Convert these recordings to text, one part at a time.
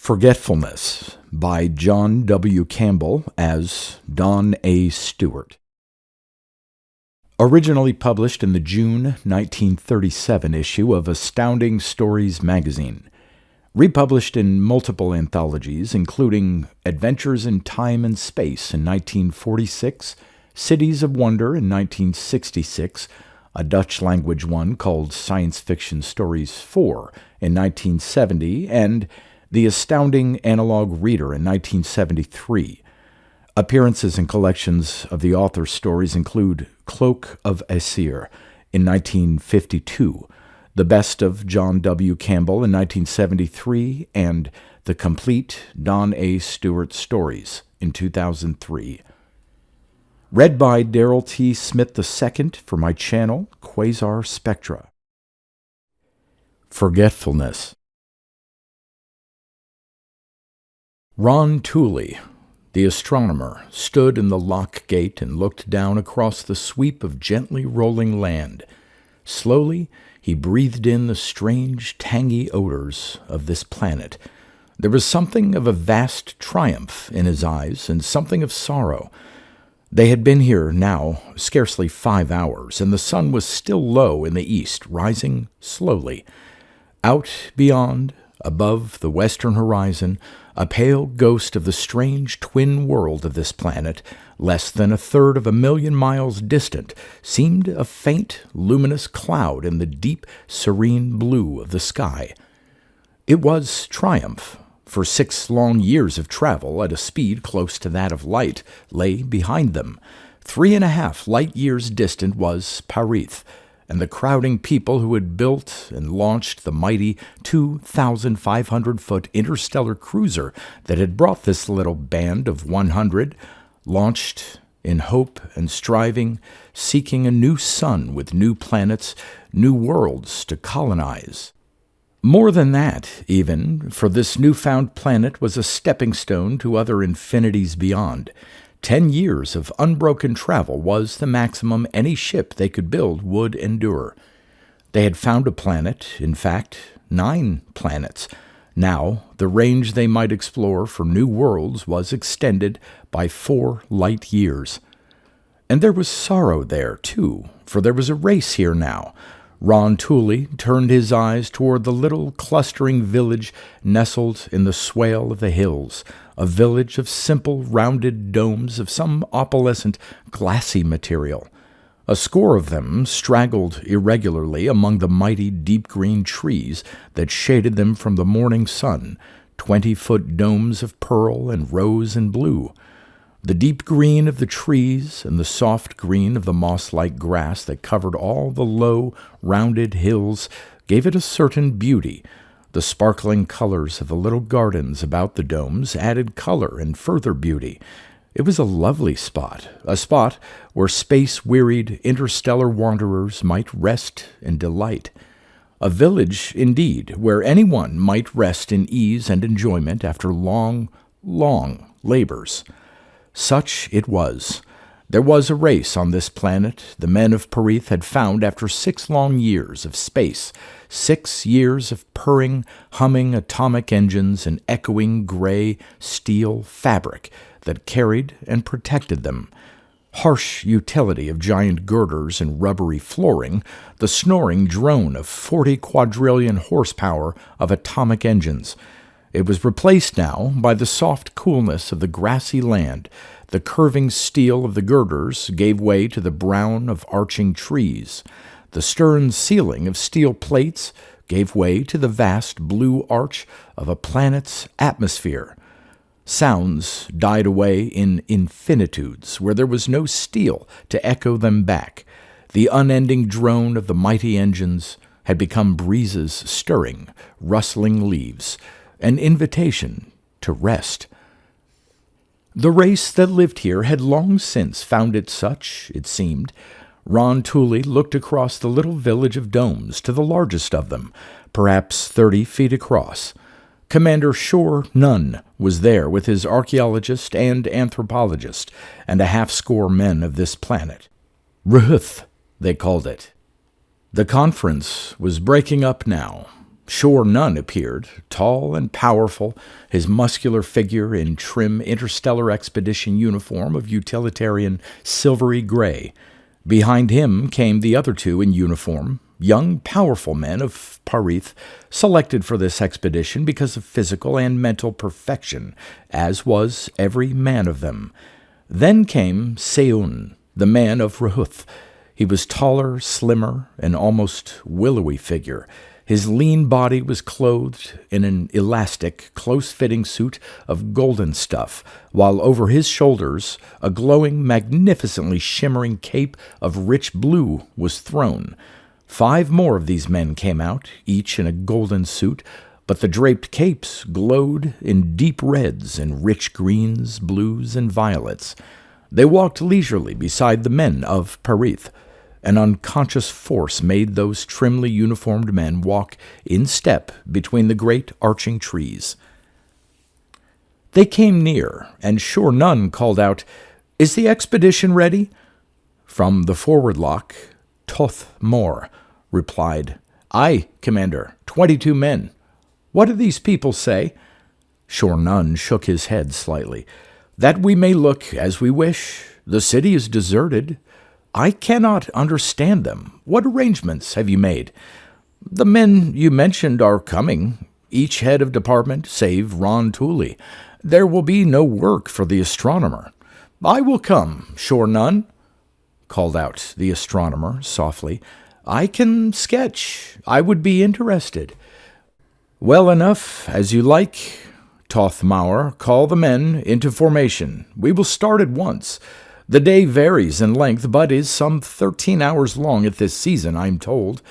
Forgetfulness by John W. Campbell as Don A. Stuart. Originally published in the June 1937 issue of Astounding Stories magazine. Republished in multiple anthologies, including Adventures in Time and Space in 1946, Cities of Wonder in 1966, a Dutch-language one called Science Fiction Stories 4 in 1970, and The Astounding-Analog Reader in 1973. Appearances in collections of the author's stories include Cloak of Aesir in 1952, The Best of John W. Campbell in 1973, and The Complete Don A. Stuart Stories in 2003. Read by Daryl T. Smith II for my channel, Quasar Spectra. Forgetfulness. Ron Tooley, the astronomer, stood in the lock gate and looked down across the sweep of gently rolling land. Slowly, he breathed in the strange, tangy odors of this planet. There was something of a vast triumph in his eyes and something of sorrow. They had been here now scarcely 5 hours, and the sun was still low in the east, rising slowly. Out beyond, above the western horizon, a pale ghost of the strange twin world of this planet, less than 1/3 of a million miles distant, seemed a faint, luminous cloud in the deep, serene blue of the sky. It was triumph, for 6 long years of travel at a speed close to that of light lay behind them. 3.5 light years distant was Parith, and the crowding people who had built and launched the mighty 2,500-foot interstellar cruiser that had brought this little band of 100, launched in hope and striving, seeking a new sun with new planets, new worlds to colonize. More than that, even, for this newfound planet was a stepping stone to other infinities beyond. 10 years of unbroken travel was the maximum any ship they could build would endure. They had found a planet, in fact, 9 planets. Now, the range they might explore for new worlds was extended by 4 light years. And there was sorrow there, too, for there was a race here now. Ron Tooley turned his eyes toward the little clustering village nestled in the swale of the hills, a village of simple rounded domes of some opalescent glassy material. A score of them straggled irregularly among the mighty deep green trees that shaded them from the morning sun, 20-foot domes of pearl and rose and blue. The deep green of the trees and the soft green of the moss-like grass that covered all the low, rounded hills gave it a certain beauty. The sparkling colors of the little gardens about the domes added color and further beauty. It was a lovely spot, a spot where space-wearied interstellar wanderers might rest and delight. A village, indeed, where anyone might rest in ease and enjoyment after long, long labors. Such it was. There was a race on this planet the men of Parith had found after 6 long years of space, 6 years of purring, humming atomic engines and echoing gray steel fabric that carried and protected them. Harsh utility of giant girders and rubbery flooring, the snoring drone of 40 quadrillion horsepower of atomic engines. It was replaced now by the soft coolness of the grassy land. The curving steel of the girders gave way to the brown of arching trees. The stern ceiling of steel plates gave way to the vast blue arch of a planet's atmosphere. Sounds died away in infinitudes where there was no steel to echo them back. The unending drone of the mighty engines had become breezes stirring, rustling leaves, an invitation to rest. The race that lived here had long since found it such, it seemed. Ron Tooley looked across the little village of domes to the largest of them, perhaps 30 feet across. Commander Shore Nunn was there with his archaeologist and anthropologist, and a 50 men of this planet. Ruth, they called it. The conference was breaking up now. Sure none appeared, tall and powerful, his muscular figure in trim interstellar expedition uniform of utilitarian silvery gray. Behind him came the other two in uniform, young, powerful men of Parith, selected for this expedition because of physical and mental perfection, as was every man of them. Then came Seun, the man of Rehuth. He was taller, slimmer, an almost willowy figure. His lean body was clothed in an elastic, close-fitting suit of golden stuff, while over his shoulders a glowing, magnificently shimmering cape of rich blue was thrown. 5 more of these men came out, each in a golden suit, but the draped capes glowed in deep reds and rich greens, blues, and violets. They walked leisurely beside the men of Parith. An unconscious force made those trimly uniformed men walk in step between the great arching trees. They came near, and sure none called out, "Is the expedition ready?" From the forward lock, Toth Mor replied, "Aye, Commander, 22 men. What do these people say?" Sure none shook his head slightly. "That we may look as we wish. The city is deserted. I cannot understand them. What arrangements have you made?" "The men you mentioned are coming, each head of department save Ron Tooley. There will be no work for the astronomer." "I will come, sure none," called out the astronomer softly. "I can sketch. I would be interested." "Well enough, as you like. Toth Mor, call the men into formation. We will start at once. The day varies in length, but is some 13 hours long at this season, I'm told."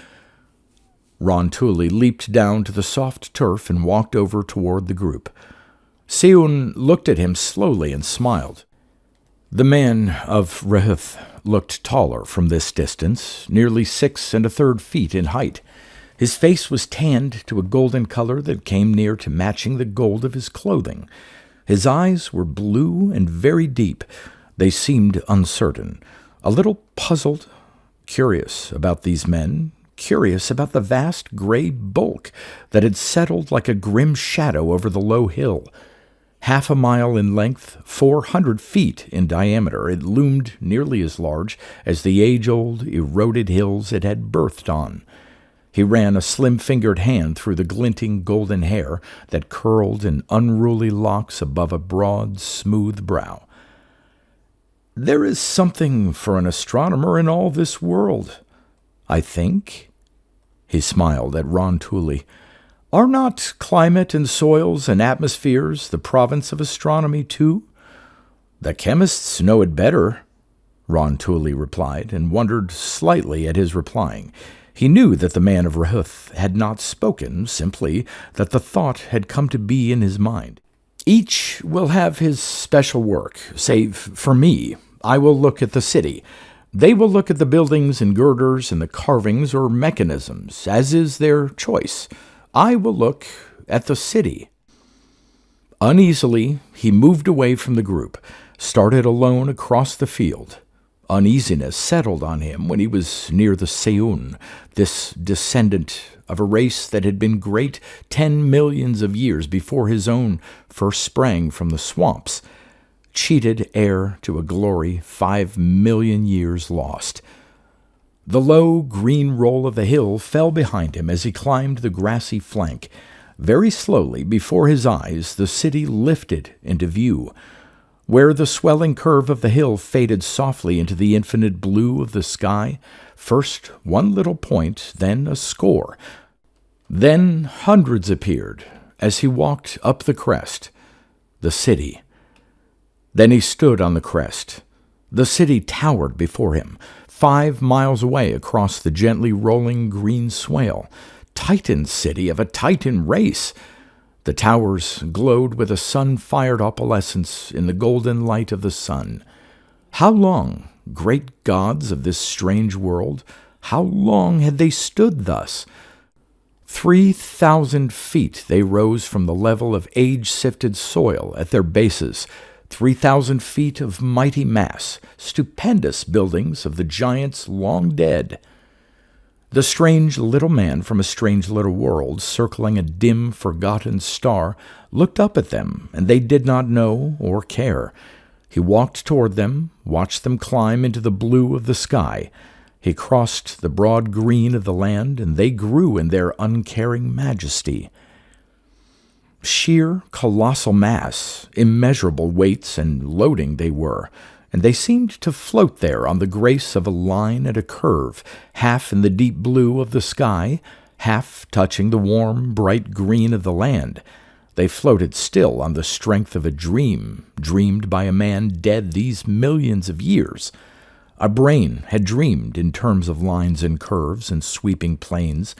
Ron Tooley leaped down to the soft turf and walked over toward the group. Seun looked at him slowly and smiled. The man of Rehuth looked taller from this distance, nearly 6 1/3 feet in height. His face was tanned to a golden color that came near to matching the gold of his clothing. His eyes were blue and very deep. They seemed uncertain, a little puzzled, curious about these men, curious about the vast gray bulk that had settled like a grim shadow over the low hill. 1/2 mile in length, 400 feet in diameter, it loomed nearly as large as the age-old, eroded hills it had birthed on. He ran a slim-fingered hand through the glinting golden hair that curled in unruly locks above a broad, smooth brow. "There is something for an astronomer in all this world, I think." He smiled at Ron Tooley. "Are not climate and soils and atmospheres the province of astronomy, too?" "The chemists know it better," Ron Tooley replied, and wondered slightly at his replying. He knew that the man of Rehuth had not spoken, simply that the thought had come to be in his mind. "Each will have his special work. Save for me, I will look at the city. They will look at the buildings and girders and the carvings or mechanisms, as is their choice. I will look at the city." Uneasily, he moved away from the group, started alone across the field. Uneasiness settled on him when he was near the Seun, this descendant of a race that had been great 10 millions of years before his own first sprang from the swamps, cheated heir to a glory 5 million years lost. The low, green roll of the hill fell behind him as he climbed the grassy flank. Very slowly, before his eyes, the city lifted into view. Where the swelling curve of the hill faded softly into the infinite blue of the sky, first one little point, then a score. Then hundreds appeared as he walked up the crest. The city. Then he stood on the crest. The city towered before him, 5 miles away across the gently rolling green swale. Titan city of a Titan race. The towers glowed with a sun-fired opalescence in the golden light of the sun. How long, great gods of this strange world, how long had they stood thus? 3,000 feet they rose from the level of age-sifted soil at their bases, 3,000 feet of mighty mass, stupendous buildings of the giants long dead. The strange little man from a strange little world, circling a dim, forgotten star, looked up at them, and they did not know or care. He walked toward them, watched them climb into the blue of the sky. He crossed the broad green of the land, and they grew in their uncaring majesty. Sheer, colossal mass, immeasurable weights and loading they were, and they seemed to float there on the grace of a line and a curve, half in the deep blue of the sky, half touching the warm, bright green of the land. They floated still on the strength of a dream, dreamed by a man dead these millions of years. A brain had dreamed in terms of lines and curves and sweeping plains,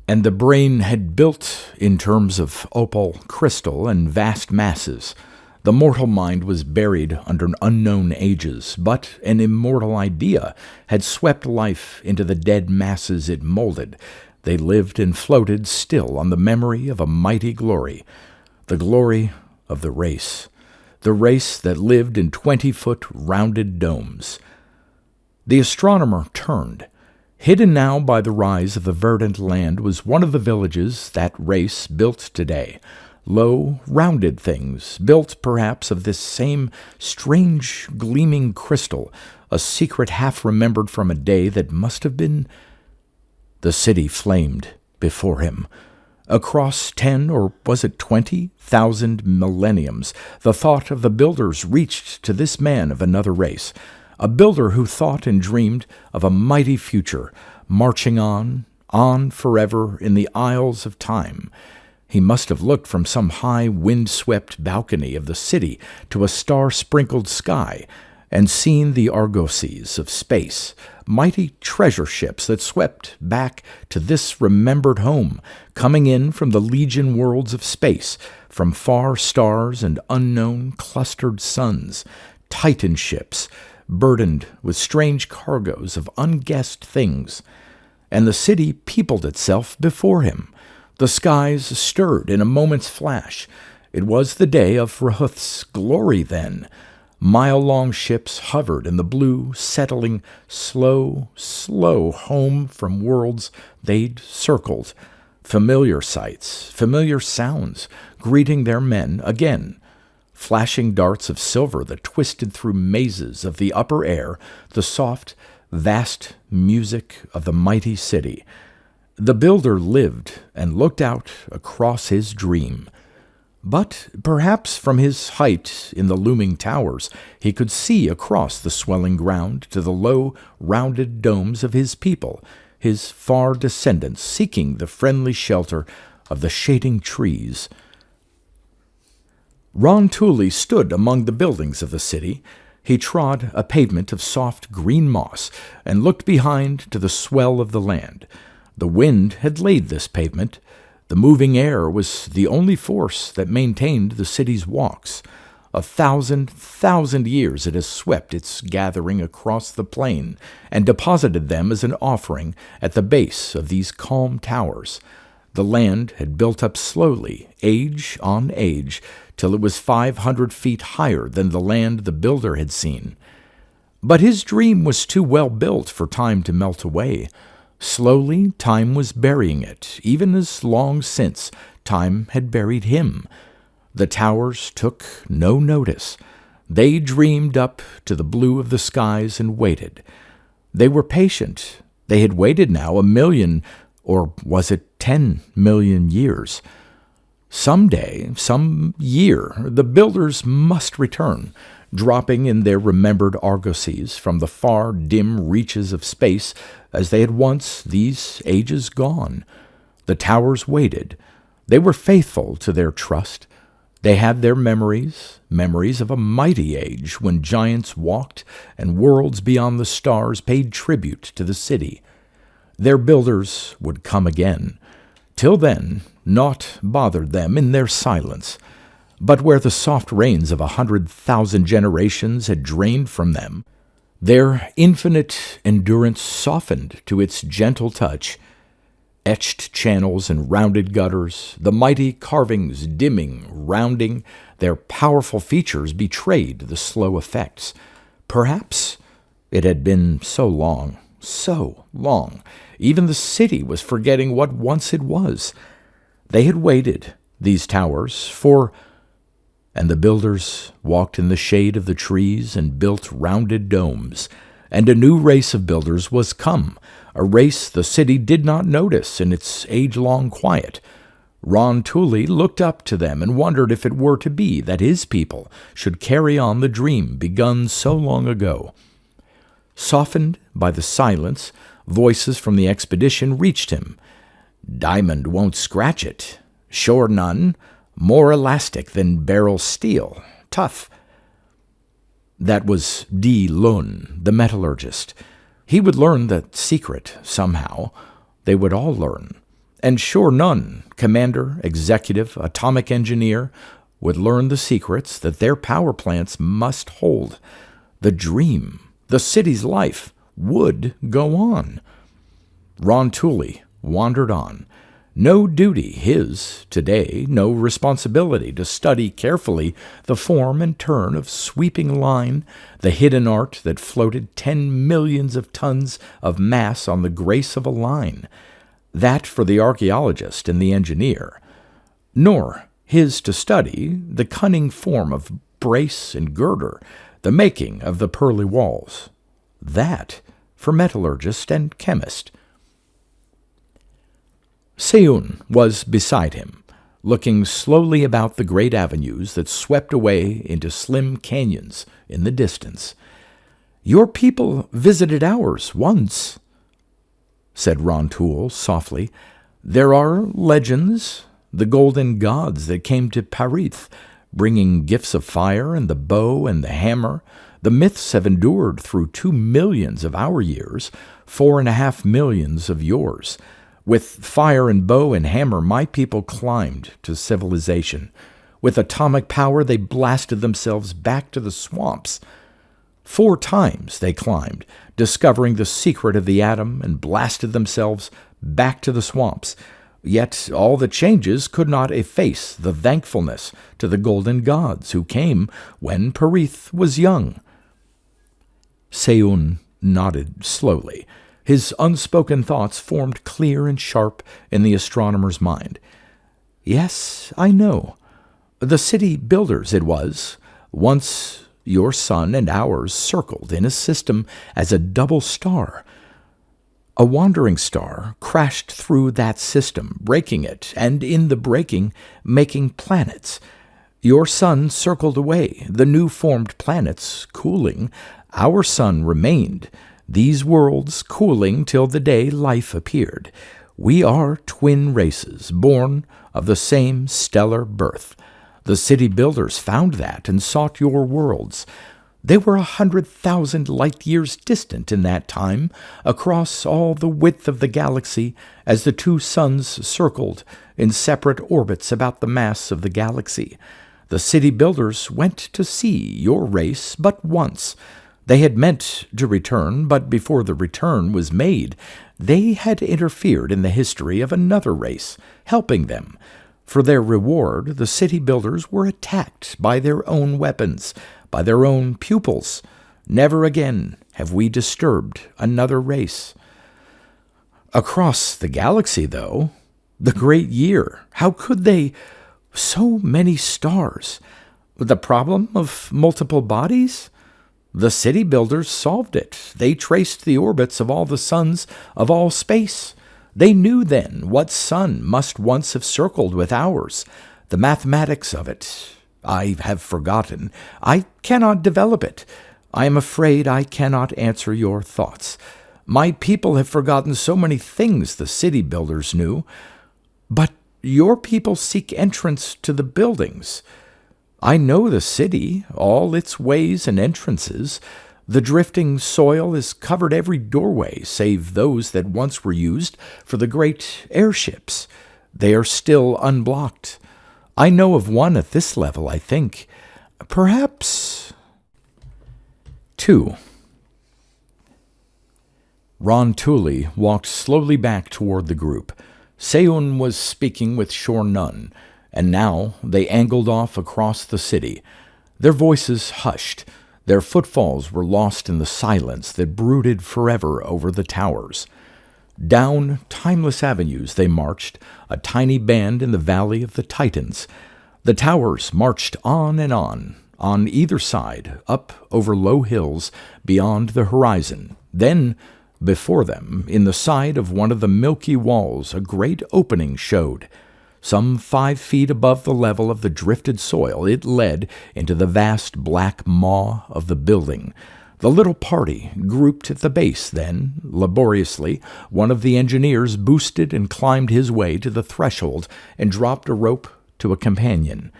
and the brain had built in terms of opal, crystal, and vast masses. The mortal mind was buried under unknown ages, but an immortal idea had swept life into the dead masses it molded. They lived and floated still on the memory of a mighty glory, the glory of the race that lived in 20-foot rounded domes. The astronomer turned. Hidden now by the rise of the verdant land was one of the villages that race built today. Low, rounded things, built perhaps of this same strange, gleaming crystal, a secret half-remembered from a day that must have been. The city flamed before him. Across 10, or was it 20,000 millenniums, the thought of the builders reached to this man of another race, a builder who thought and dreamed of a mighty future, marching on forever in the aisles of time. He must have looked from some high, wind-swept balcony of the city to a star-sprinkled sky, and seen the argosies of space, mighty treasure ships that swept back to this remembered home, coming in from the legion worlds of space, from far stars and unknown clustered suns, Titan ships, burdened with strange cargoes of unguessed things. And the city peopled itself before him. The skies stirred in a moment's flash. It was the day of Rahuth's glory then. Mile-long ships hovered in the blue, settling slow, slow home from worlds they'd circled. Familiar sights, familiar sounds, greeting their men again. Flashing darts of silver that twisted through mazes of the upper air, the soft, vast music of the mighty city. The builder lived and looked out across his dream. But perhaps from his height in the looming towers he could see across the swelling ground to the low, rounded domes of his people, his far descendants seeking the friendly shelter of the shading trees. Ron Tooley stood among the buildings of the city. He trod a pavement of soft green moss and looked behind to the swell of the land. The wind had laid this pavement. The moving air was the only force that maintained the city's walks. 1,000 years it has swept its gathering across the plain and deposited them as an offering at the base of these calm towers. The land had built up slowly, age on age, till it was 500 feet higher than the land the builder had seen. But his dream was too well built for time to melt away. Slowly, time was burying it, even as long since time had buried him. The towers took no notice. They dreamed up to the blue of the skies and waited. They were patient. They had waited now 1,000,000, or was it 10 million years? Some day, some year, the builders must return, dropping in their remembered argosies from the far, dim reaches of space as they had once these ages gone. The towers waited. They were faithful to their trust. They had their memories of a mighty age when giants walked and worlds beyond the stars paid tribute to the city. Their builders would come again. Till then, naught bothered them in their silence. But where the soft rains of 100,000 generations had drained from them, their infinite endurance softened to its gentle touch. Etched channels and rounded gutters, the mighty carvings dimming, rounding, their powerful features betrayed the slow effects. Perhaps it had been so long, so long. Even the city was forgetting what once it was. They had waited, these towers, and the builders walked in the shade of the trees and built rounded domes. And a new race of builders was come, a race the city did not notice in its age-long quiet. Ron Tooley looked up to them and wondered if it were to be that his people should carry on the dream begun so long ago. Softened by the silence, voices from the expedition reached him. "Diamond won't scratch it. Sure none. More elastic than beryl steel. Tough." That was D. Lun, the metallurgist. He would learn the secret somehow. They would all learn. And sure none, commander, executive, atomic engineer, would learn the secrets that their power plants must hold. The dream, the city's life, would go on. Ron Tooley wandered on. No duty his today, no responsibility to study carefully the form and turn of sweeping line, the hidden art that floated 10 millions of tons of mass on the grace of a line. That for the archaeologist and the engineer. Nor his to study the cunning form of brace and girder, the making of the pearly walls. That for metallurgist and chemist. Seun was beside him, looking slowly about the great avenues that swept away into slim canyons in the distance. "Your people visited ours once," said Ron Toole softly. "There are legends, the golden gods that came to Parith, bringing gifts of fire and the bow and the hammer. The myths have endured through 2 millions of our years, 4.5 millions of yours. With fire and bow and hammer, my people climbed to civilization. With atomic power, they blasted themselves back to the swamps. 4 times they climbed, discovering the secret of the atom, and blasted themselves back to the swamps. Yet all the changes could not efface the thankfulness to the golden gods who came when Parith was young." Seun nodded slowly. His unspoken thoughts formed clear and sharp in the astronomer's mind. "Yes, I know. The city builders it was. Once your sun and ours circled in a system as a double star. A wandering star crashed through that system, breaking it, and in the breaking, making planets. Your sun circled away, the new-formed planets cooling. Our sun remained, these worlds cooling till the day life appeared. We are twin races, born of the same stellar birth. The city builders found that and sought your worlds. They were 100,000 light-years distant in that time, across all the width of the galaxy, as the 2 suns circled in separate orbits about the mass of the galaxy. The city builders went to see your race but once. They had meant to return, but before the return was made, they had interfered in the history of another race, helping them. For their reward, the city builders were attacked by their own weapons, by their own pupils. Never again have we disturbed another race. Across the galaxy, though, the great year, how could they? So many stars. The problem of multiple bodies? The city builders solved it. They traced the orbits of all the suns of all space. They knew then what sun must once have circled with ours. The mathematics of it, I have forgotten. I cannot develop it. I am afraid I cannot answer your thoughts. My people have forgotten so many things the city builders knew. But your people seek entrance to the buildings. I know the city, all its ways and entrances. The drifting soil has covered every doorway, save those that once were used for the great airships. They are still unblocked. I know of one at this level, I think. Perhaps 2. Ron Tooley walked slowly back toward the group. Seun was speaking with Shor Nun, and now they angled off across the city. Their voices hushed. Their footfalls were lost in the silence that brooded forever over the towers. Down timeless avenues they marched, a tiny band in the valley of the Titans. The towers marched on and on either side, up over low hills beyond the horizon. Then, before them, in the side of one of the milky walls, a great opening showed. Some 5 feet above the level of the drifted soil, it led into the vast black maw of the building. The little party grouped at the base. Then, laboriously, one of the engineers boosted and climbed his way to the threshold and dropped a rope to a companion.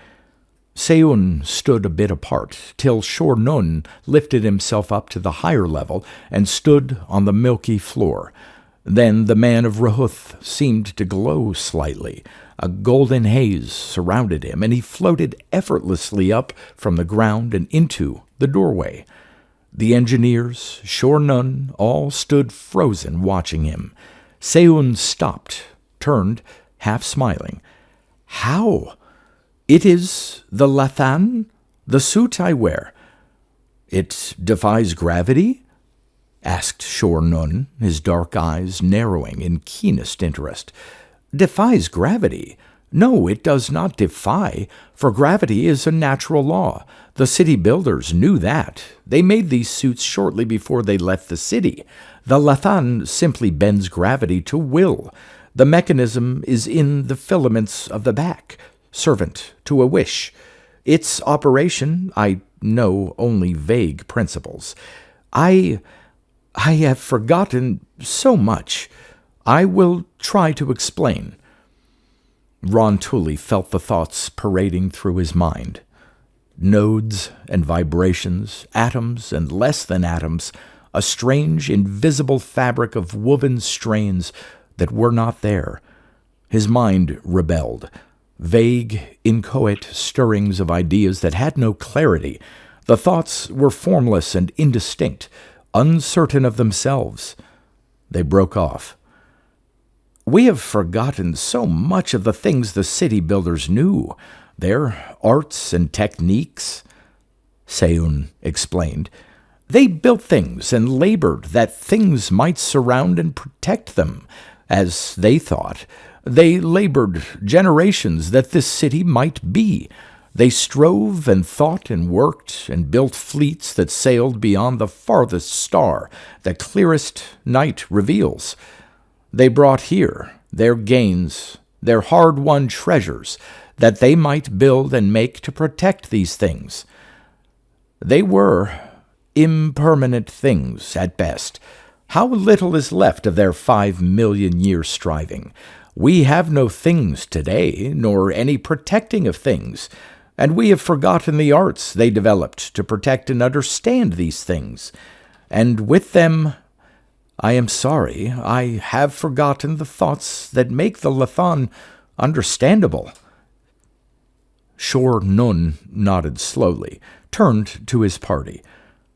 Seun stood a bit apart, till Shor Nun lifted himself up to the higher level and stood on the milky floor. Then the man of Rahuth seemed to glow slightly. A golden haze surrounded him, and he floated effortlessly up from the ground and into the doorway. The engineers, Shor Nun, all stood frozen watching him. Seun stopped, turned, half smiling. "How? It is the Lathan, the suit I wear. It defies gravity?" asked Shor Nun, his dark eyes narrowing in keenest interest. "Defies gravity? No, it does not defy, for gravity is a natural law. The city builders knew that. They made these suits shortly before they left the city. The Lathan simply bends gravity to will. The mechanism is in the filaments of the back, servant to a wish. Its operation, I know only vague principles. I have forgotten so much. I will try to explain." Ron Tooley felt the thoughts parading through his mind. Nodes and vibrations, atoms and less than atoms, a strange, invisible fabric of woven strains that were not there. His mind rebelled. Vague, inchoate stirrings of ideas that had no clarity. The thoughts were formless and indistinct, uncertain of themselves. They broke off. "We have forgotten so much of the things the city builders knew, their arts and techniques," Seun explained. "They built things and labored that things might surround and protect them, as they thought. They labored generations that this city might be. They strove and thought and worked and built fleets that sailed beyond the farthest star that clearest night reveals. They brought here their gains, their hard-won treasures, that they might build and make to protect these things. They were impermanent things at best. How little is left of their 5 million year striving. We have no things today, nor any protecting of things, and we have forgotten the arts they developed to protect and understand these things. And with them, I am sorry, I have forgotten the thoughts that make the Lathan understandable." Shor Nun nodded slowly, turned to his party.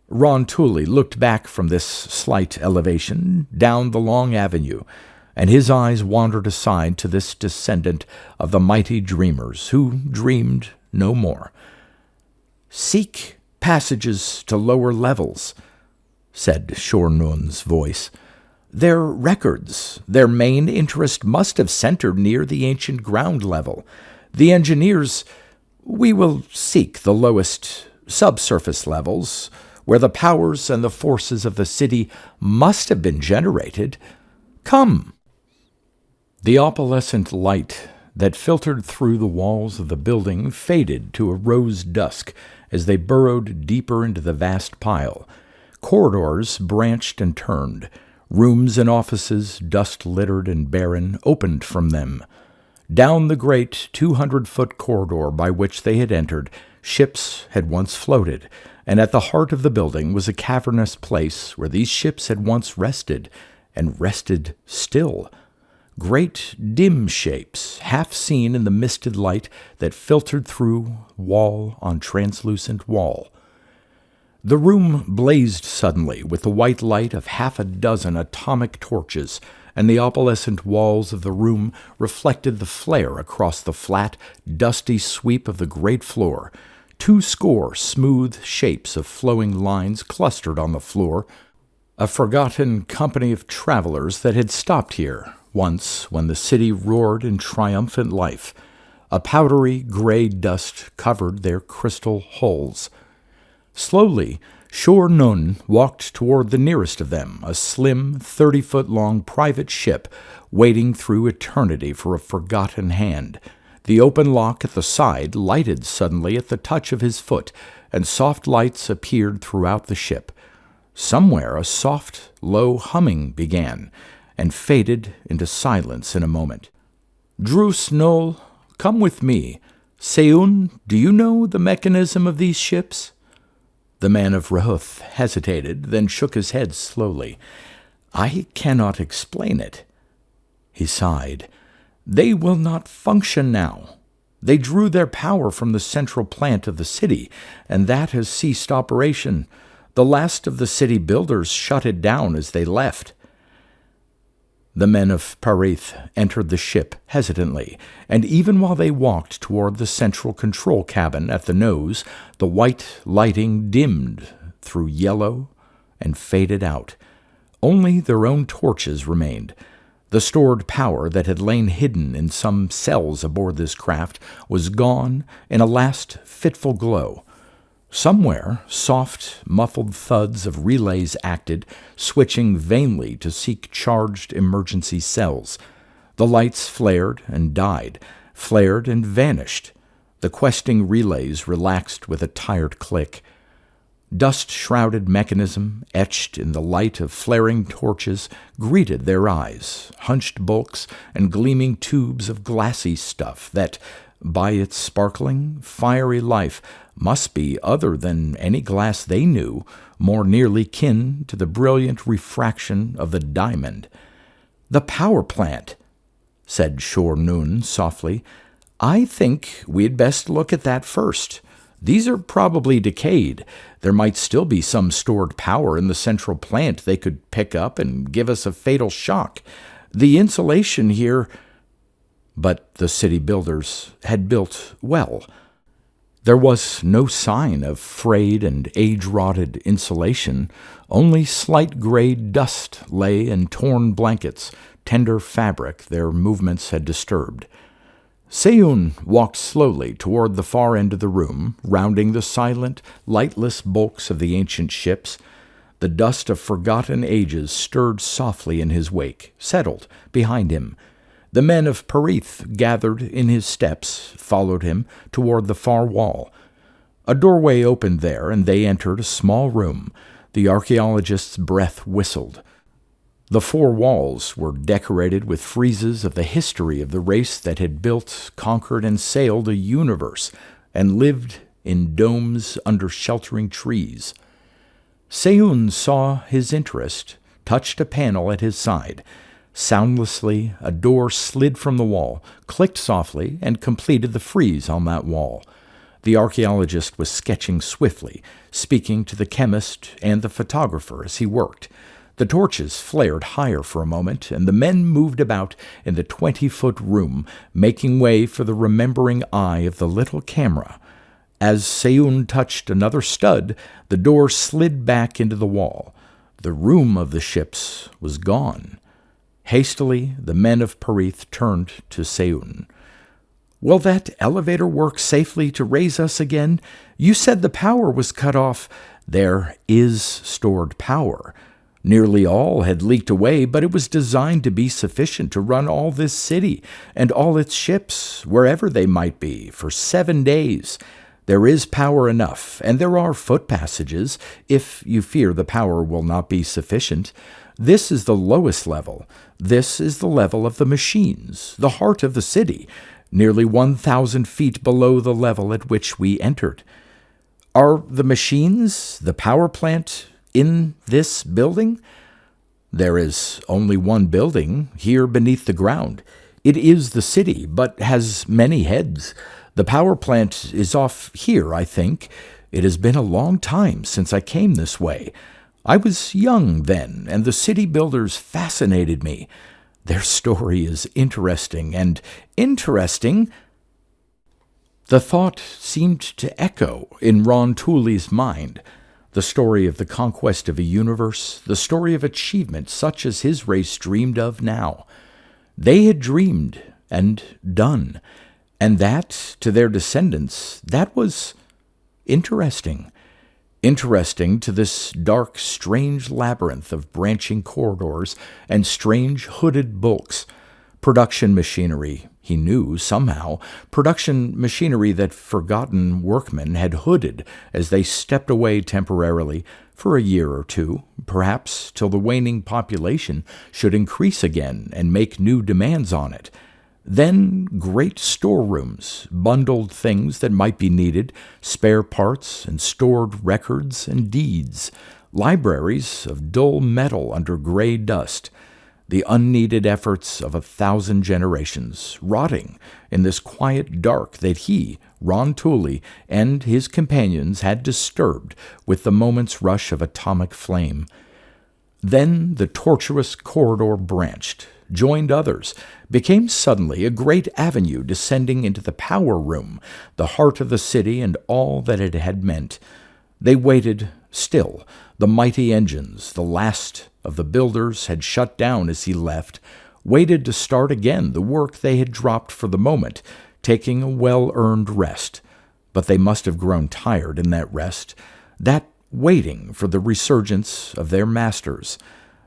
Ron Tooley looked back from this slight elevation, down the long avenue, and his eyes wandered aside to this descendant of the mighty dreamers, who dreamed no more. "Seek passages to lower levels," said Shor Nun's voice. "Their records, their main interest must have centered near the ancient ground level. The engineers, we will seek the lowest subsurface levels, where the powers and the forces of the city must have been generated. Come." The opalescent light that filtered through the walls of the building faded to a rose dusk as they burrowed deeper into the vast pile. Corridors branched and turned. Rooms and offices, dust-littered and barren, opened from them. Down the great 200-foot corridor by which they had entered, ships had once floated, and at the heart of the building was a cavernous place where these ships had once rested, and rested still. Great dim shapes, half seen in the misted light that filtered through wall on translucent wall. The room blazed suddenly with the white light of 6 atomic torches, and the opalescent walls of the room reflected the flare across the flat, dusty sweep of the great floor. 2 smooth shapes of flowing lines clustered on the floor, a forgotten company of travelers that had stopped here once when the city roared in triumphant life. A powdery gray dust covered their crystal hulls. Slowly, Shor Nun walked toward the nearest of them, a slim, 30-foot-long private ship waiting through eternity for a forgotten hand. The open lock at the side lighted suddenly at the touch of his foot, and soft lights appeared throughout the ship. Somewhere a soft, low humming began, and faded into silence in a moment. "Drus Nol, come with me. Seun, do you know the mechanism of these ships?" The man of Rehuth hesitated, then shook his head slowly. "I cannot explain it." He sighed. "They will not function now. They drew their power from the central plant of the city, and that has ceased operation. The last of the city builders shut it down as they left." The men of Parith entered the ship hesitantly, and even while they walked toward the central control cabin at the nose, the white lighting dimmed through yellow and faded out. Only their own torches remained. The stored power that had lain hidden in some cells aboard this craft was gone in a last fitful glow. Somewhere, soft, muffled thuds of relays acted, switching vainly to seek charged emergency cells. The lights flared and died, flared and vanished. The questing relays relaxed with a tired click. Dust-shrouded mechanism, etched in the light of flaring torches, greeted their eyes, hunched bulks and gleaming tubes of glassy stuff that, by its sparkling, fiery life, must be other than any glass they knew, more nearly kin to the brilliant refraction of the diamond. "The power plant," said Shor Nun softly. "I think we'd best look at that first. These are probably decayed. There might still be some stored power in the central plant they could pick up and give us a fatal shock. The insulation here—" But the city builders had built well. There was no sign of frayed and age-rotted insulation. Only slight gray dust lay in torn blankets, tender fabric their movements had disturbed. Seun walked slowly toward the far end of the room, rounding the silent, lightless bulks of the ancient ships. The dust of forgotten ages stirred softly in his wake, settled behind him. The men of Parith gathered in his steps, followed him toward the far wall. A doorway opened there, and they entered a small room. The archaeologist's breath whistled. The 4 walls were decorated with friezes of the history of the race that had built, conquered, and sailed a universe, and lived in domes under sheltering trees. Seun saw his interest, touched a panel at his side. Soundlessly, a door slid from the wall, clicked softly, and completed the frieze on that wall. The archaeologist was sketching swiftly, speaking to the chemist and the photographer as he worked. The torches flared higher for a moment, and the men moved about in the 20-foot room, making way for the remembering eye of the little camera. As Seun touched another stud, the door slid back into the wall. The room of the ships was gone. Hastily, the men of Parith turned to Seun. "Will that elevator work safely to raise us again? You said the power was cut off." "There is stored power. Nearly all had leaked away, but it was designed to be sufficient to run all this city and all its ships, wherever they might be, for 7 days. There is power enough, and there are foot passages, if you fear the power will not be sufficient. This is the lowest level. This is the level of the machines, the heart of the city, nearly 1,000 feet below the level at which we entered." "Are the machines, the power plant, in this building?" "There is only one building, here beneath the ground. It is the city, but has many heads. The power plant is off here, I think. It has been a long time since I came this way. I was young then, and the city builders fascinated me. Their story is interesting, and interesting—" The thought seemed to echo in Ron Tooley's mind. The story of the conquest of a universe, the story of achievement such as his race dreamed of now. They had dreamed and done, and that, to their descendants, that was interesting. Interesting to this dark, strange labyrinth of branching corridors and strange hooded bulks. Production machinery, he knew somehow, production machinery that forgotten workmen had hooded as they stepped away temporarily for a year or two, perhaps till the waning population should increase again and make new demands on it. Then great storerooms, bundled things that might be needed, spare parts and stored records and deeds, libraries of dull metal under gray dust, the unneeded efforts of 1,000 generations, rotting in this quiet dark that he, Ron Tooley, and his companions had disturbed with the moment's rush of atomic flame. Then the tortuous corridor branched, joined others, became suddenly a great avenue descending into the power room, the heart of the city and all that it had meant. They waited still. The mighty engines, the last of the builders, had shut down as he left, waited to start again the work they had dropped for the moment, taking a well-earned rest. But they must have grown tired in that rest, that waiting for the resurgence of their masters.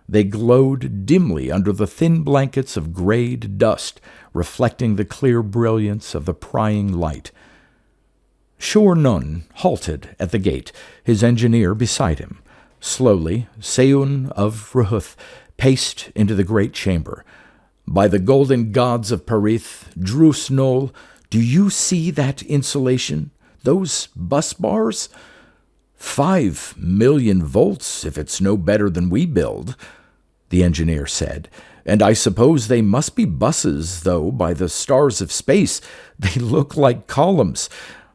They glowed dimly under the thin blankets of grayed dust, reflecting the clear brilliance of the prying light. Shor Nun halted at the gate, his engineer beside him. Slowly, Seun of Ruhuth paced into the great chamber. "By the golden gods of Parith, Drus Nol, do you see that insulation? Those bus bars? 5 million volts, if it's no better than we build," the engineer said. "And I suppose they must be buses, though, by the stars of space. They look like columns.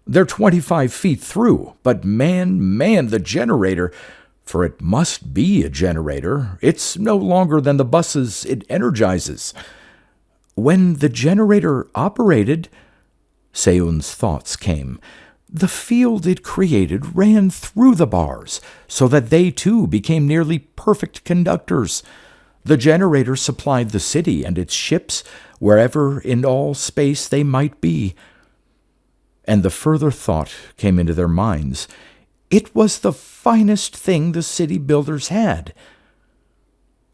They're 25 feet through, but man, the generator, for it must be a generator, it's no longer than the buses it energizes. When the generator operated," Seun's thoughts came, "the field it created ran through the bars, so that they too became nearly perfect conductors. The generator supplied the city and its ships wherever in all space they might be." And the further thought came into their minds, it was the finest thing the city builders had.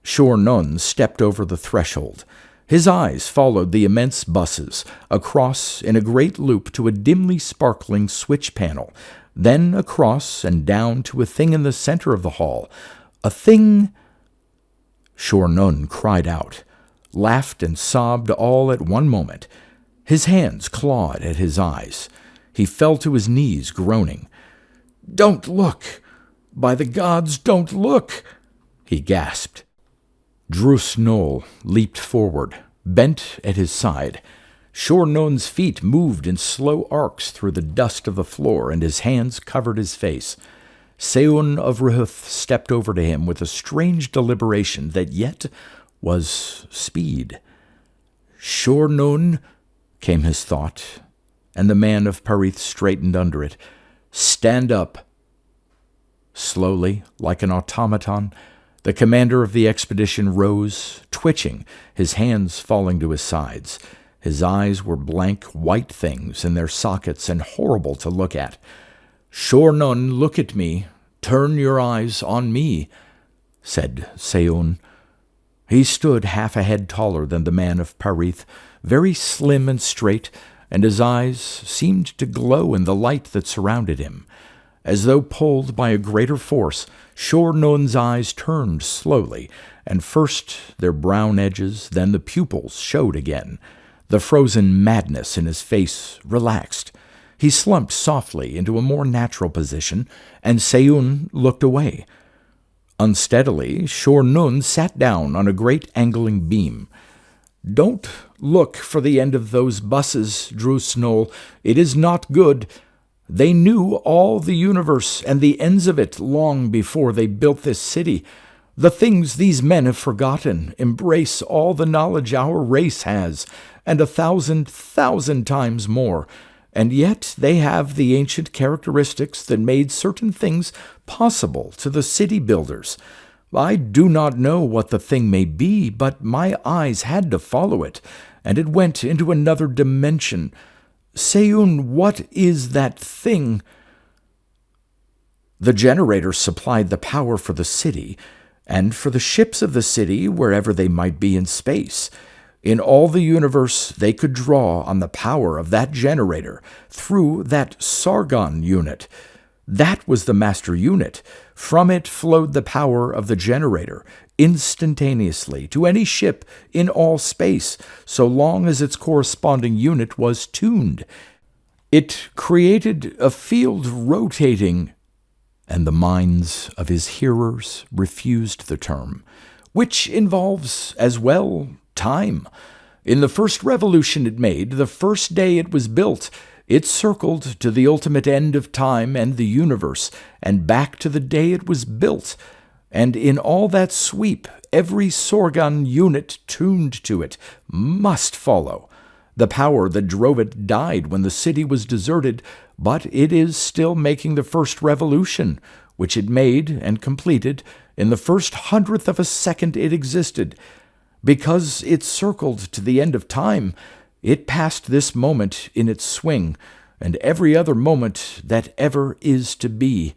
Shor Nun stepped over the threshold. His eyes followed the immense buses, across in a great loop to a dimly sparkling switch panel, then across and down to a thing in the center of the hall. A thing... Shor Nun cried out, laughed and sobbed all at one moment. His hands clawed at his eyes. He fell to his knees, groaning. "Don't look! By the gods, don't look!" he gasped. Drus Nol leaped forward, bent at his side. Shor Nun's feet moved in slow arcs through the dust of the floor, and his hands covered his face. Seun of Ruhuth stepped over to him with a strange deliberation that yet was speed. "Shor Nun," came his thought, and the man of Parith straightened under it. "Stand up." Slowly, like an automaton, the commander of the expedition rose, twitching, his hands falling to his sides. His eyes were blank white things in their sockets and horrible to look at. "Shor Nun, look at me. Turn your eyes on me," said Seun. He stood half a head taller than the man of Parith, very slim and straight, and his eyes seemed to glow in the light that surrounded him. As though pulled by a greater force, Shor Nun's eyes turned slowly, and first their brown edges, then the pupils showed again. The frozen madness in his face relaxed. He slumped softly into a more natural position, and Seun looked away. Unsteadily, Shor Nun sat down on a great angling beam. "Don't look for the end of those buses, Drus Nol. It is not good. They knew all the universe and the ends of it long before they built this city. The things these men have forgotten embrace all the knowledge our race has, and 1,000,000 times more. and yet they have the ancient characteristics that made certain things possible to the city builders. I do not know what the thing may be, but my eyes had to follow it, and it went into another dimension. Seun, what is that thing? The generator supplied the power for the city, and for the ships of the city wherever they might be in space. In all the universe, they could draw on the power of that generator through that Sargon unit. That was the master unit. From it flowed the power of the generator, instantaneously to any ship in all space, so long as its corresponding unit was tuned. It created a field rotating, and the minds of his hearers refused the term, which involves, as well, time. In the first revolution it made, the first day it was built, it circled to the ultimate end of time and the universe, and back to the day it was built. And in all that sweep, every Sargon unit tuned to it must follow. The power that drove it died when the city was deserted, but it is still making the first revolution, which it made and completed in the first 100th of a second it existed. Because it circled to the end of time, it passed this moment in its swing, and every other moment that ever is to be.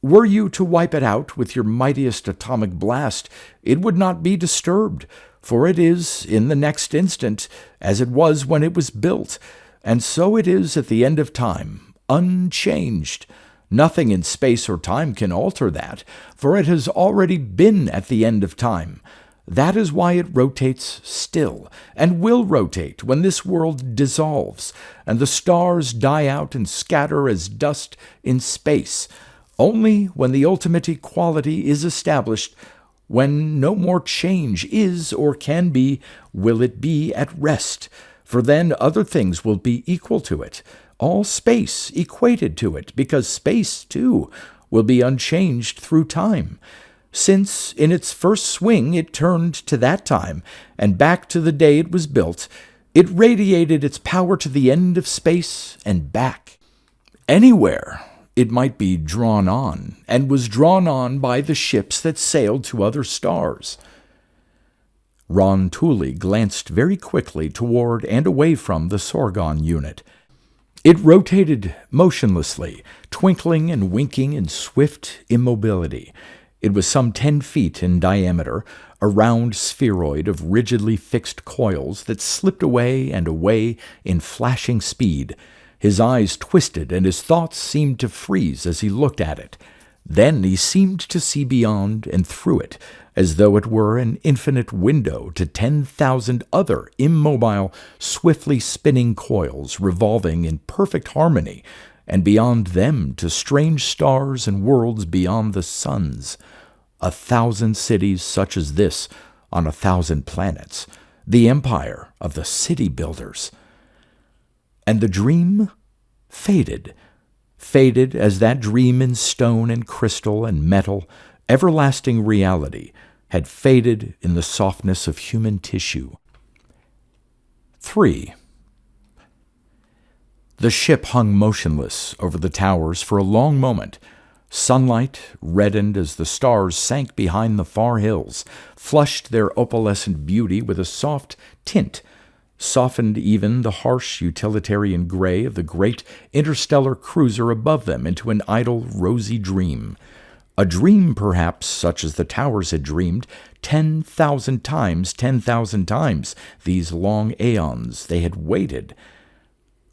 Were you to wipe it out with your mightiest atomic blast, it would not be disturbed, for it is in the next instant, as it was when it was built, and so it is at the end of time, unchanged. Nothing in space or time can alter that, for it has already been at the end of time. That is why it rotates still, and will rotate when this world dissolves, and the stars die out and scatter as dust in space. Only when the ultimate equality is established, when no more change is or can be, will it be at rest, for then other things will be equal to it, all space equated to it, because space, too, will be unchanged through time. Since in its first swing it turned to that time, and back to the day it was built, it radiated its power to the end of space and back. Anywhere it might be drawn on, and was drawn on by the ships that sailed to other stars. Ron Tooley glanced very quickly toward and away from the Sargon unit. It rotated motionlessly, twinkling and winking in swift immobility. It was some 10 feet in diameter, a round spheroid of rigidly fixed coils that slipped away and away in flashing speed. His eyes twisted, and his thoughts seemed to freeze as he looked at it. Then he seemed to see beyond and through it, as though it were an infinite window to 10,000 other immobile, swiftly spinning coils revolving in perfect harmony, and beyond them to strange stars and worlds beyond the suns. 1,000 cities such as this on 1,000 planets, the empire of the city builders. And the dream faded as that dream in stone and crystal and metal, everlasting reality, had faded in the softness of human tissue. 3. The ship hung motionless over the towers for a long moment. Sunlight, reddened as the stars sank behind the far hills, flushed their opalescent beauty with a soft tint, softened even the harsh utilitarian gray of the great interstellar cruiser above them into an idle, rosy dream. A dream, perhaps, such as the towers had dreamed 10,000 times, 10,000 times, these long aeons they had waited.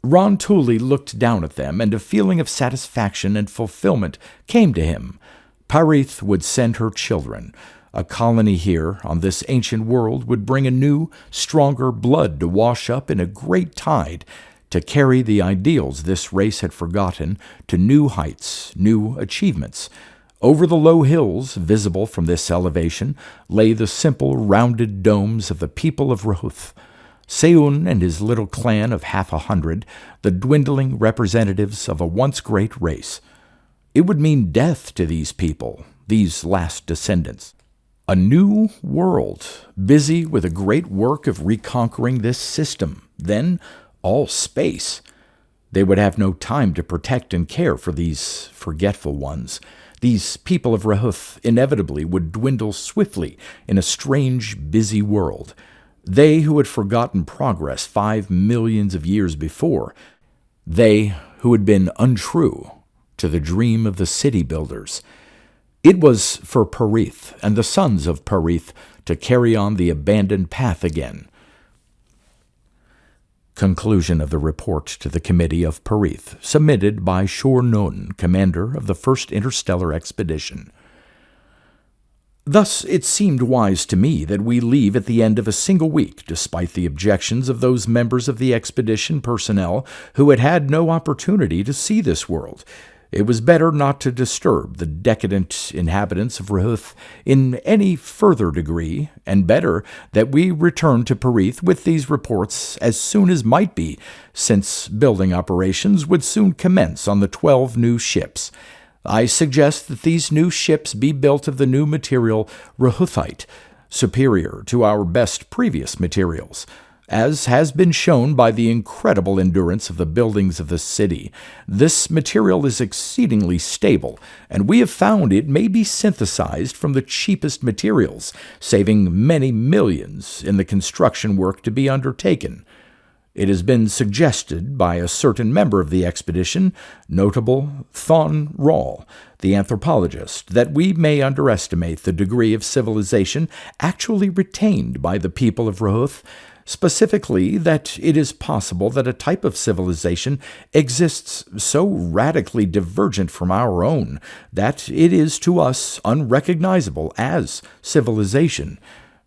Ron Tooley looked down at them, and a feeling of satisfaction and fulfillment came to him. Parith would send her children. A colony here on this ancient world would bring a new, stronger blood to wash up in a great tide, to carry the ideals this race had forgotten to new heights, new achievements. Over the low hills, visible from this elevation, lay the simple, rounded domes of the people of Roth. Seun and his little clan of 100, the dwindling representatives of a once great race. It would mean death to these people, these last descendants. A new world, busy with a great work of reconquering this system, then all space. They would have no time to protect and care for these forgetful ones. These people of Rehuth inevitably would dwindle swiftly in a strange, busy world. They who had forgotten progress 5 millions of years before. They who had been untrue to the dream of the city builders. It was for Perith and the sons of Perith to carry on the abandoned path again. Conclusion of the report to the Committee of Perith, submitted by Shor Nun, commander of the First Interstellar Expedition. Thus it seemed wise to me that we leave at the end of a single week, despite the objections of those members of the expedition personnel who had had no opportunity to see this world. It was better not to disturb the decadent inhabitants of Rehuth in any further degree, and better that we return to Perith with these reports as soon as might be, since building operations would soon commence on the 12 new ships. I suggest that these new ships be built of the new material Rehuthite, superior to our best previous materials. As has been shown by the incredible endurance of the buildings of the city, this material is exceedingly stable, and we have found it may be synthesized from the cheapest materials, saving many millions in the construction work to be undertaken. It has been suggested by a certain member of the expedition, notable Thon Rawl, the anthropologist, that we may underestimate the degree of civilization actually retained by the people of Rehuth, specifically that it is possible that a type of civilization exists so radically divergent from our own that it is to us unrecognizable as civilization.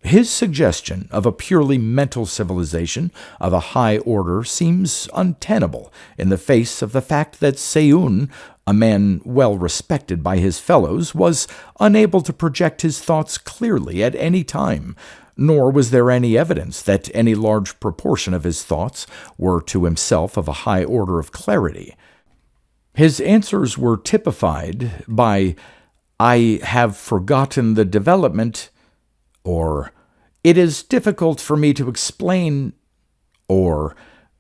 His suggestion of a purely mental civilization of a high order seems untenable in the face of the fact that Seun, a man well respected by his fellows, was unable to project his thoughts clearly at any time, nor was there any evidence that any large proportion of his thoughts were to himself of a high order of clarity. His answers were typified by, "I have forgotten the development," or "It is difficult for me to explain," or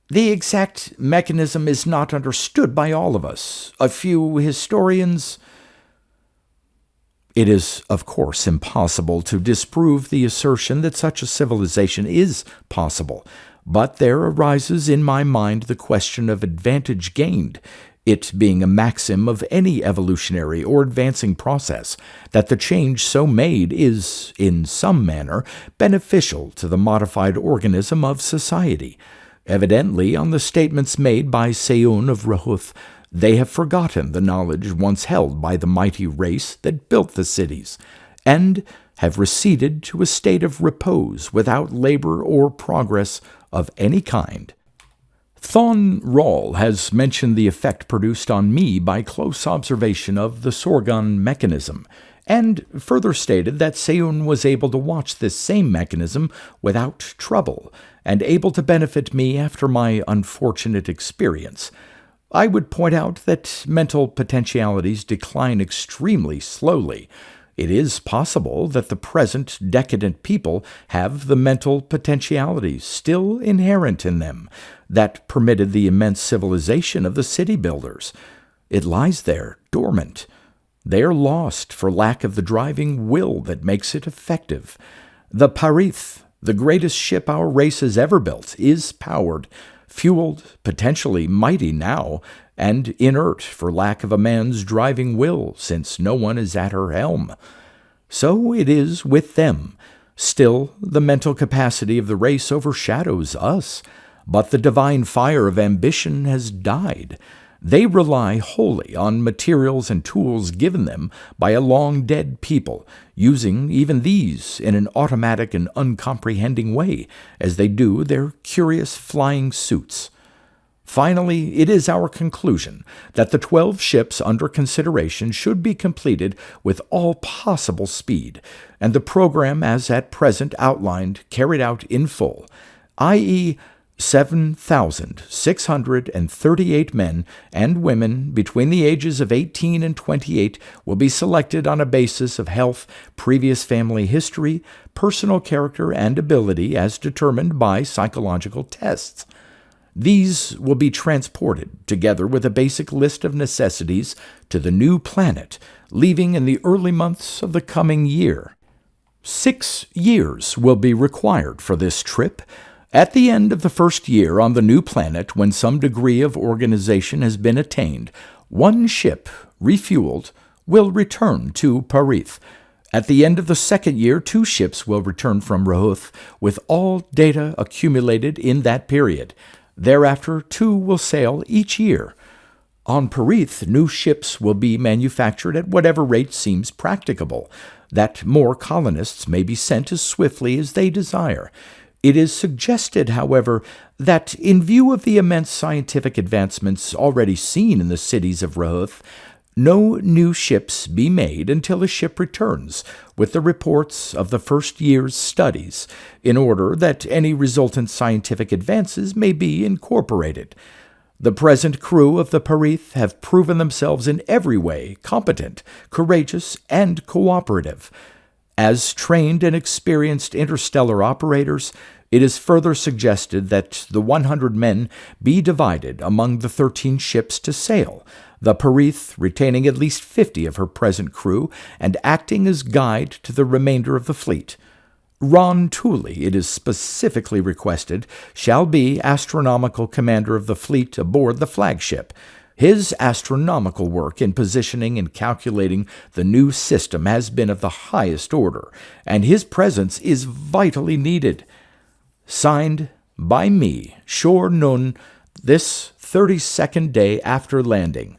"The exact mechanism is not understood by all of us. A few historians—" It is, of course, impossible to disprove the assertion that such a civilization is possible, but there arises in my mind the question of advantage gained, it being a maxim of any evolutionary or advancing process that the change so made is, in some manner, beneficial to the modified organism of society. Evidently, on the statements made by Seun of Rehuth, they have forgotten the knowledge once held by the mighty race that built the cities, and have receded to a state of repose without labor or progress of any kind. Thon Rawl has mentioned the effect produced on me by close observation of the Sorgon mechanism, and further stated that Seun was able to watch this same mechanism without trouble, and able to benefit me after my unfortunate experience. I would point out that mental potentialities decline extremely slowly. It is possible that the present decadent people have the mental potentialities still inherent in them that permitted the immense civilization of the city builders. It lies there, dormant. They are lost for lack of the driving will that makes it effective. The Perith, the greatest ship our race has ever built, is powered, fueled, potentially mighty now, and inert for lack of a man's driving will, since no one is at her helm. So it is with them. Still, the mental capacity of the race overshadows us, but the divine fire of ambition has died. They rely wholly on materials and tools given them by a long-dead people, using even these in an automatic and uncomprehending way, as they do their curious flying suits. Finally, it is our conclusion that the 12 ships under consideration should be completed with all possible speed, and the program as at present outlined carried out in full, i.e., 7,638 men and women between the ages of 18 and 28 will be selected on a basis of health, previous family history, personal character, and ability as determined by psychological tests. These will be transported, together with a basic list of necessities, to the new planet, leaving in the early months of the coming year. 6 years will be required for this trip. At the end of the first year on the new planet, when some degree of organization has been attained, one ship, refueled, will return to Parith. At the end of the second year, 2 ships will return from Rahuth, with all data accumulated in that period. Thereafter, 2 will sail each year. On Parith, new ships will be manufactured at whatever rate seems practicable, that more colonists may be sent as swiftly as they desire. It is suggested, however, that in view of the immense scientific advancements already seen in the cities of Rahuth, no new ships be made until a ship returns with the reports of the first year's studies, in order that any resultant scientific advances may be incorporated. The present crew of the Parith have proven themselves in every way competent, courageous, and cooperative. As trained and experienced interstellar operators, it is further suggested that the 100 men be divided among the 13 ships to sail, the Parith retaining at least 50 of her present crew and acting as guide to the remainder of the fleet. Ron Tooley, it is specifically requested, shall be astronomical commander of the fleet aboard the flagship. His astronomical work in positioning and calculating the new system has been of the highest order, and his presence is vitally needed. Signed by me, Shor Nun, this 32nd day after landing.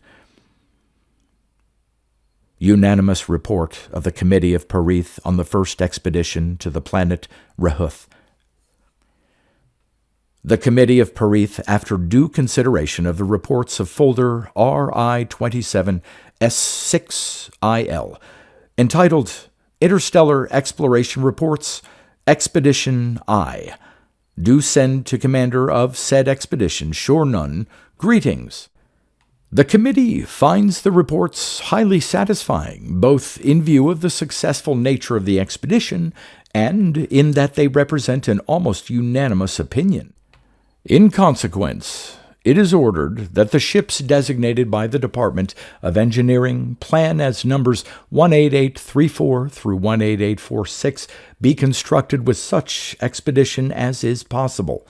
Unanimous report of the Committee of Parith on the first expedition to the planet Rahuth. The Committee of Parith, after due consideration of the reports of folder RI-27 S6IL, entitled Interstellar Exploration Reports, Expedition I, do send to Commander of said expedition, Shor Nun, greetings. The committee finds the reports highly satisfying, both in view of the successful nature of the expedition and in that they represent an almost unanimous opinion. In consequence, it is ordered that the ships designated by the Department of Engineering, plan as numbers 18834 through 18846, be constructed with such expedition as is possible.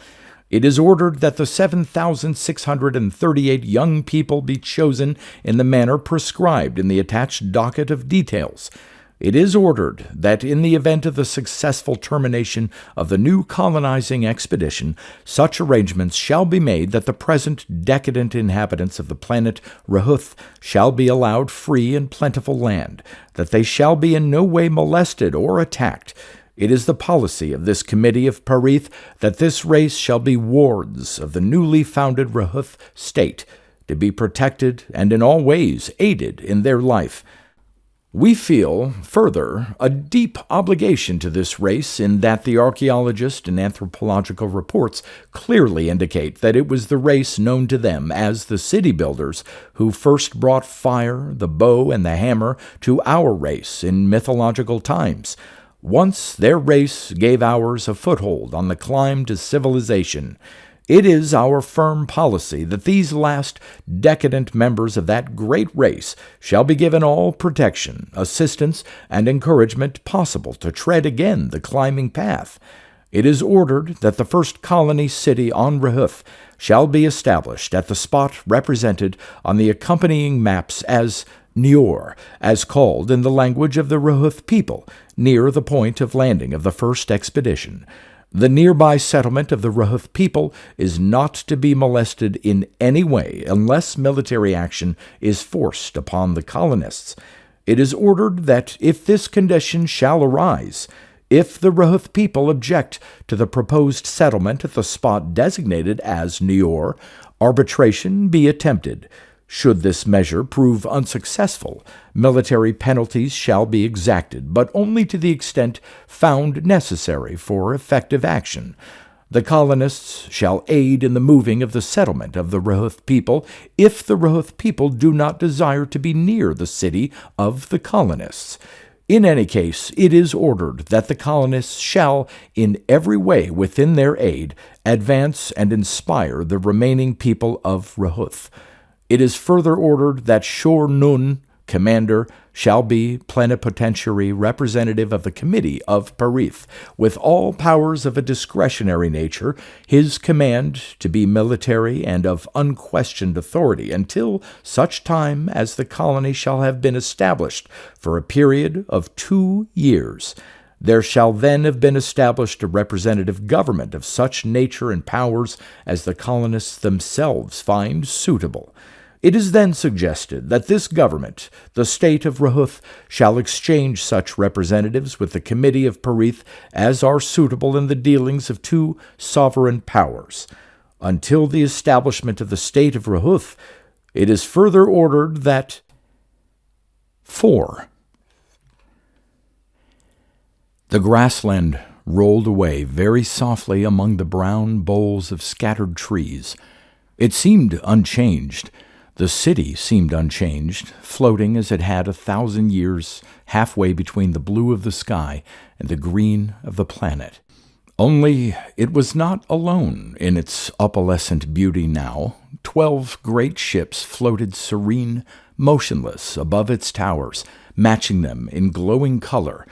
It is ordered that the 7,638 young people be chosen in the manner prescribed in the attached docket of details. It is ordered that in the event of the successful termination of the new colonizing expedition, such arrangements shall be made that the present decadent inhabitants of the planet Rahuth shall be allowed free and plentiful land, that they shall be in no way molested or attacked. It is the policy of this Committee of Parith that this race shall be wards of the newly founded Rahuth state, to be protected and in all ways aided in their life. We feel, further, a deep obligation to this race in that the archaeologist and anthropological reports clearly indicate that it was the race known to them as the city builders who first brought fire, the bow, and the hammer to our race in mythological times. Once their race gave ours a foothold on the climb to civilization. It is our firm policy that these last decadent members of that great race shall be given all protection, assistance, and encouragement possible to tread again the climbing path. It is ordered that the first colony city on Rahuth shall be established at the spot represented on the accompanying maps as Nior, as called in the language of the Rahuth people, near the point of landing of the first expedition. The nearby settlement of the Rahuth people is not to be molested in any way unless military action is forced upon the colonists. It is ordered that if this condition shall arise, if the Rahuth people object to the proposed settlement at the spot designated as Nior, arbitration be attempted. Should this measure prove unsuccessful, military penalties shall be exacted, but only to the extent found necessary for effective action. The colonists shall aid in the moving of the settlement of the Rahuth people if the Rahuth people do not desire to be near the city of the colonists. In any case, it is ordered that the colonists shall, in every way within their aid, advance and inspire the remaining people of Rehuth. It is further ordered that Shor Nun, commander, shall be plenipotentiary representative of the Committee of Parith, with all powers of a discretionary nature, his command to be military and of unquestioned authority until such time as the colony shall have been established for a period of 2 years. There shall then have been established a representative government of such nature and powers as the colonists themselves find suitable. It is then suggested that this government, the state of Rehuth, shall exchange such representatives with the Committee of Parith as are suitable in the dealings of 2 sovereign powers. Until the establishment of the state of Rehuth, it is further ordered that 4. The grassland rolled away very softly among the brown boles of scattered trees. It seemed unchanged. The city seemed unchanged, floating as it had 1,000 years, halfway between the blue of the sky and the green of the planet. Only it was not alone in its opalescent beauty now. 12 great ships floated serene, motionless above its towers, matching them in glowing color,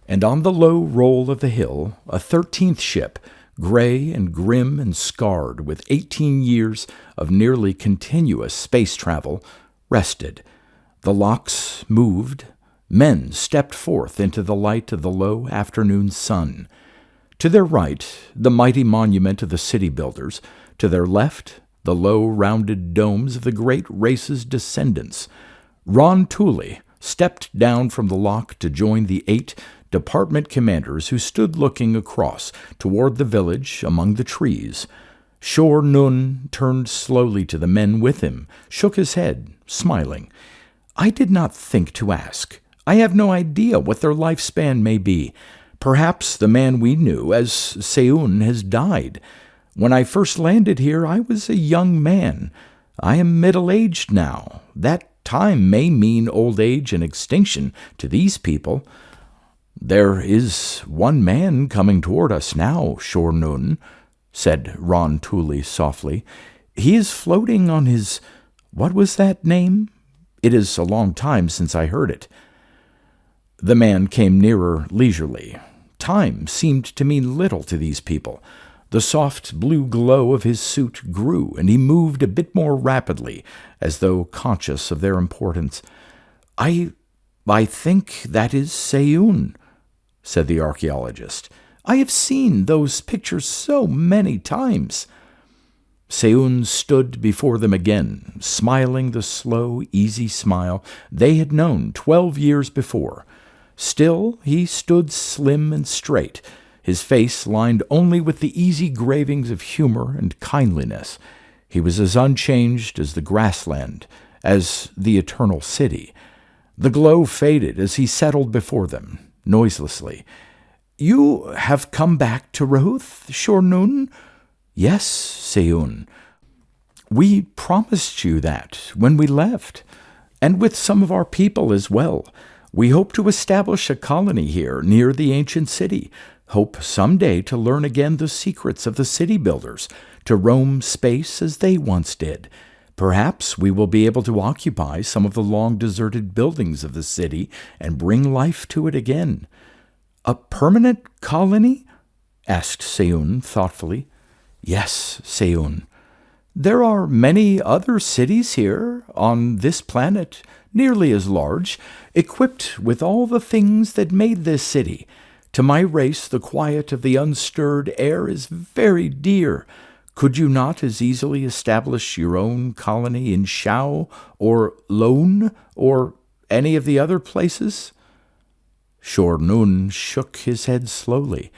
and on the low roll of the hill, a 13th ship, gray and grim and scarred with 18 years of nearly continuous space travel, rested. The locks moved. Men stepped forth into the light of the low afternoon sun. To their right, the mighty monument of the city builders. To their left, the low, rounded domes of the great race's descendants. Ron Tooley stepped down from the lock to join the 8 department commanders who stood looking across toward the village among the trees. Shor Nun turned slowly to the men with him, shook his head, smiling. "I did not think to ask. I have no idea what their lifespan may be. Perhaps the man we knew as Seun has died. When I first landed here, I was a young man. I am middle-aged now. That time may mean old age and extinction to these people." "There is one man coming toward us now, Shor Nun," said Ron Tooley softly. "He is floating on his— what was that name? It is a long time since I heard it." The man came nearer leisurely. Time seemed to mean little to these people. The soft blue glow of his suit grew, and he moved a bit more rapidly, as though conscious of their importance. I think that is Seun," said the archaeologist. "I have seen those pictures so many times." Seun stood before them again, smiling the slow, easy smile they had known 12 years before. Still, he stood slim and straight, his face lined only with the easy gravings of humor and kindliness. He was as unchanged as the grassland, as the eternal city. The glow faded as he settled before them, noiselessly. "You have come back to Rehuth, Shor Nun?" "Yes, Seun. We promised you that when we left, and with some of our people as well. We hope to establish a colony here near the ancient city, hope someday to learn again the secrets of the city builders, to roam space as they once did. Perhaps we will be able to occupy some of the long-deserted buildings of the city and bring life to it again." "A permanent colony?" asked Seun thoughtfully. "Yes, Seun. There are many other cities here, on this planet, nearly as large, equipped with all the things that made this city. To my race, the quiet of the unstirred air is very dear. Could you not as easily establish your own colony in Shao or Lone or any of the other places?" Shor Nun shook his head slowly.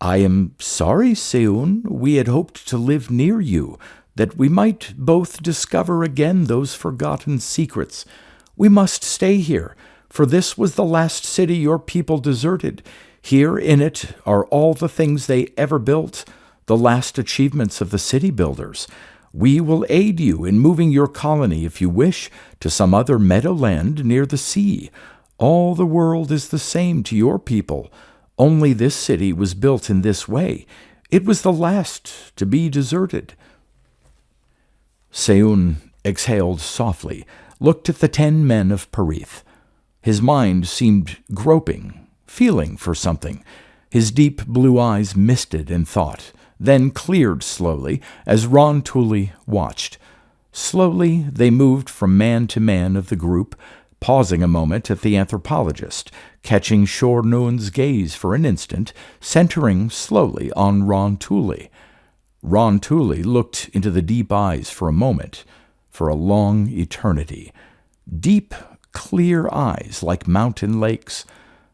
"I am sorry, Seun. We had hoped to live near you, that we might both discover again those forgotten secrets. We must stay here, for this was the last city your people deserted. Here in it are all the things they ever built, the last achievements of the city builders. We will aid you in moving your colony, if you wish, to some other meadowland near the sea. All the world is the same to your people. Only this city was built in this way. It was the last to be deserted." Seun exhaled softly, looked at the 10 men of Perith. His mind seemed groping, feeling for something. His deep blue eyes misted in thought, then cleared slowly as Ron Tooley watched. Slowly they moved from man to man of the group, pausing a moment at the anthropologist, catching Shor Noon's gaze for an instant, centering slowly on Ron Tooley. Ron Tooley looked into the deep eyes for a moment, for a long eternity. Deep, clear eyes like mountain lakes.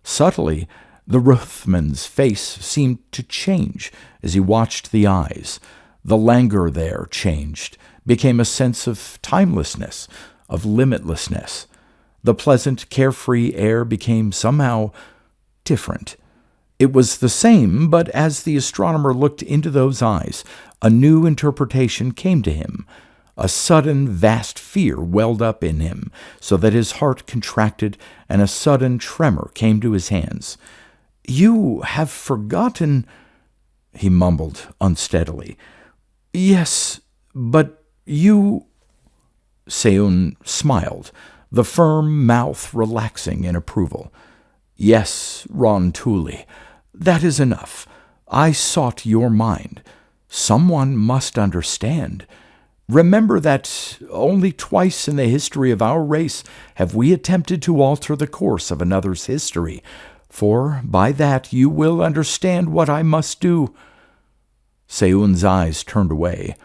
Subtly, the Ruthman's face seemed to change as he watched the eyes. The languor there changed, became a sense of timelessness, of limitlessness. The pleasant, carefree air became somehow different. It was the same, but as the astronomer looked into those eyes, a new interpretation came to him. A sudden, vast fear welled up in him, so that his heart contracted, and a sudden tremor came to his hands. "You have forgotten," he mumbled unsteadily. "Yes, but you—" Seun smiled, the firm mouth relaxing in approval. "Yes, Ron Tooley, that is enough. I sought your mind. Someone must understand. Remember that only twice in the history of our race have we attempted to alter the course of another's history, for by that you will understand what I must do." Seun's eyes turned away.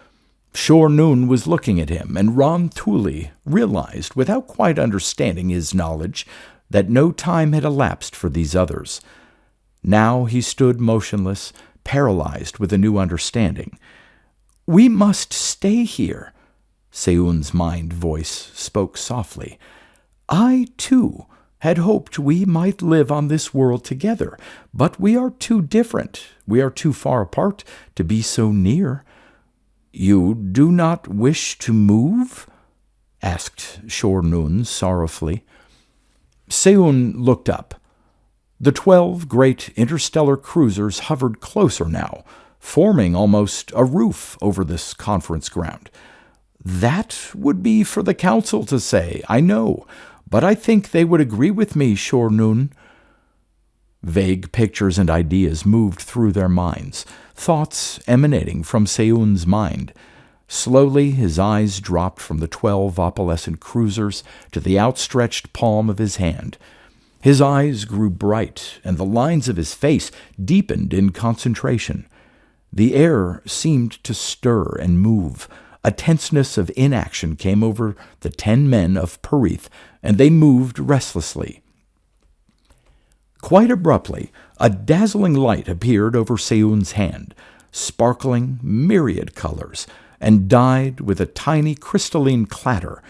Shor Noon was looking at him, and Ron Tooley realized, without quite understanding his knowledge, that no time had elapsed for these others. Now he stood motionless, paralyzed with a new understanding. "We must stay here," Seun's mind voice spoke softly. "I, too, had hoped we might live on this world together, but we are too different, we are too far apart to be so near." "You do not wish to move?" asked Shor Noon sorrowfully. Seun looked up. The 12 great interstellar cruisers hovered closer now, forming almost a roof over this conference ground. "That would be for the council to say, I know, but I think they would agree with me, Shor Noon." Vague pictures and ideas moved through their minds, thoughts emanating from Seun's mind. Slowly his eyes dropped from the 12 opalescent cruisers to the outstretched palm of his hand. His eyes grew bright, and the lines of his face deepened in concentration. The air seemed to stir and move. A tenseness of inaction came over the 10 men of Perith, and they moved restlessly. Quite abruptly, a dazzling light appeared over Seun's hand, sparkling myriad colors, and died with a tiny crystalline clatter.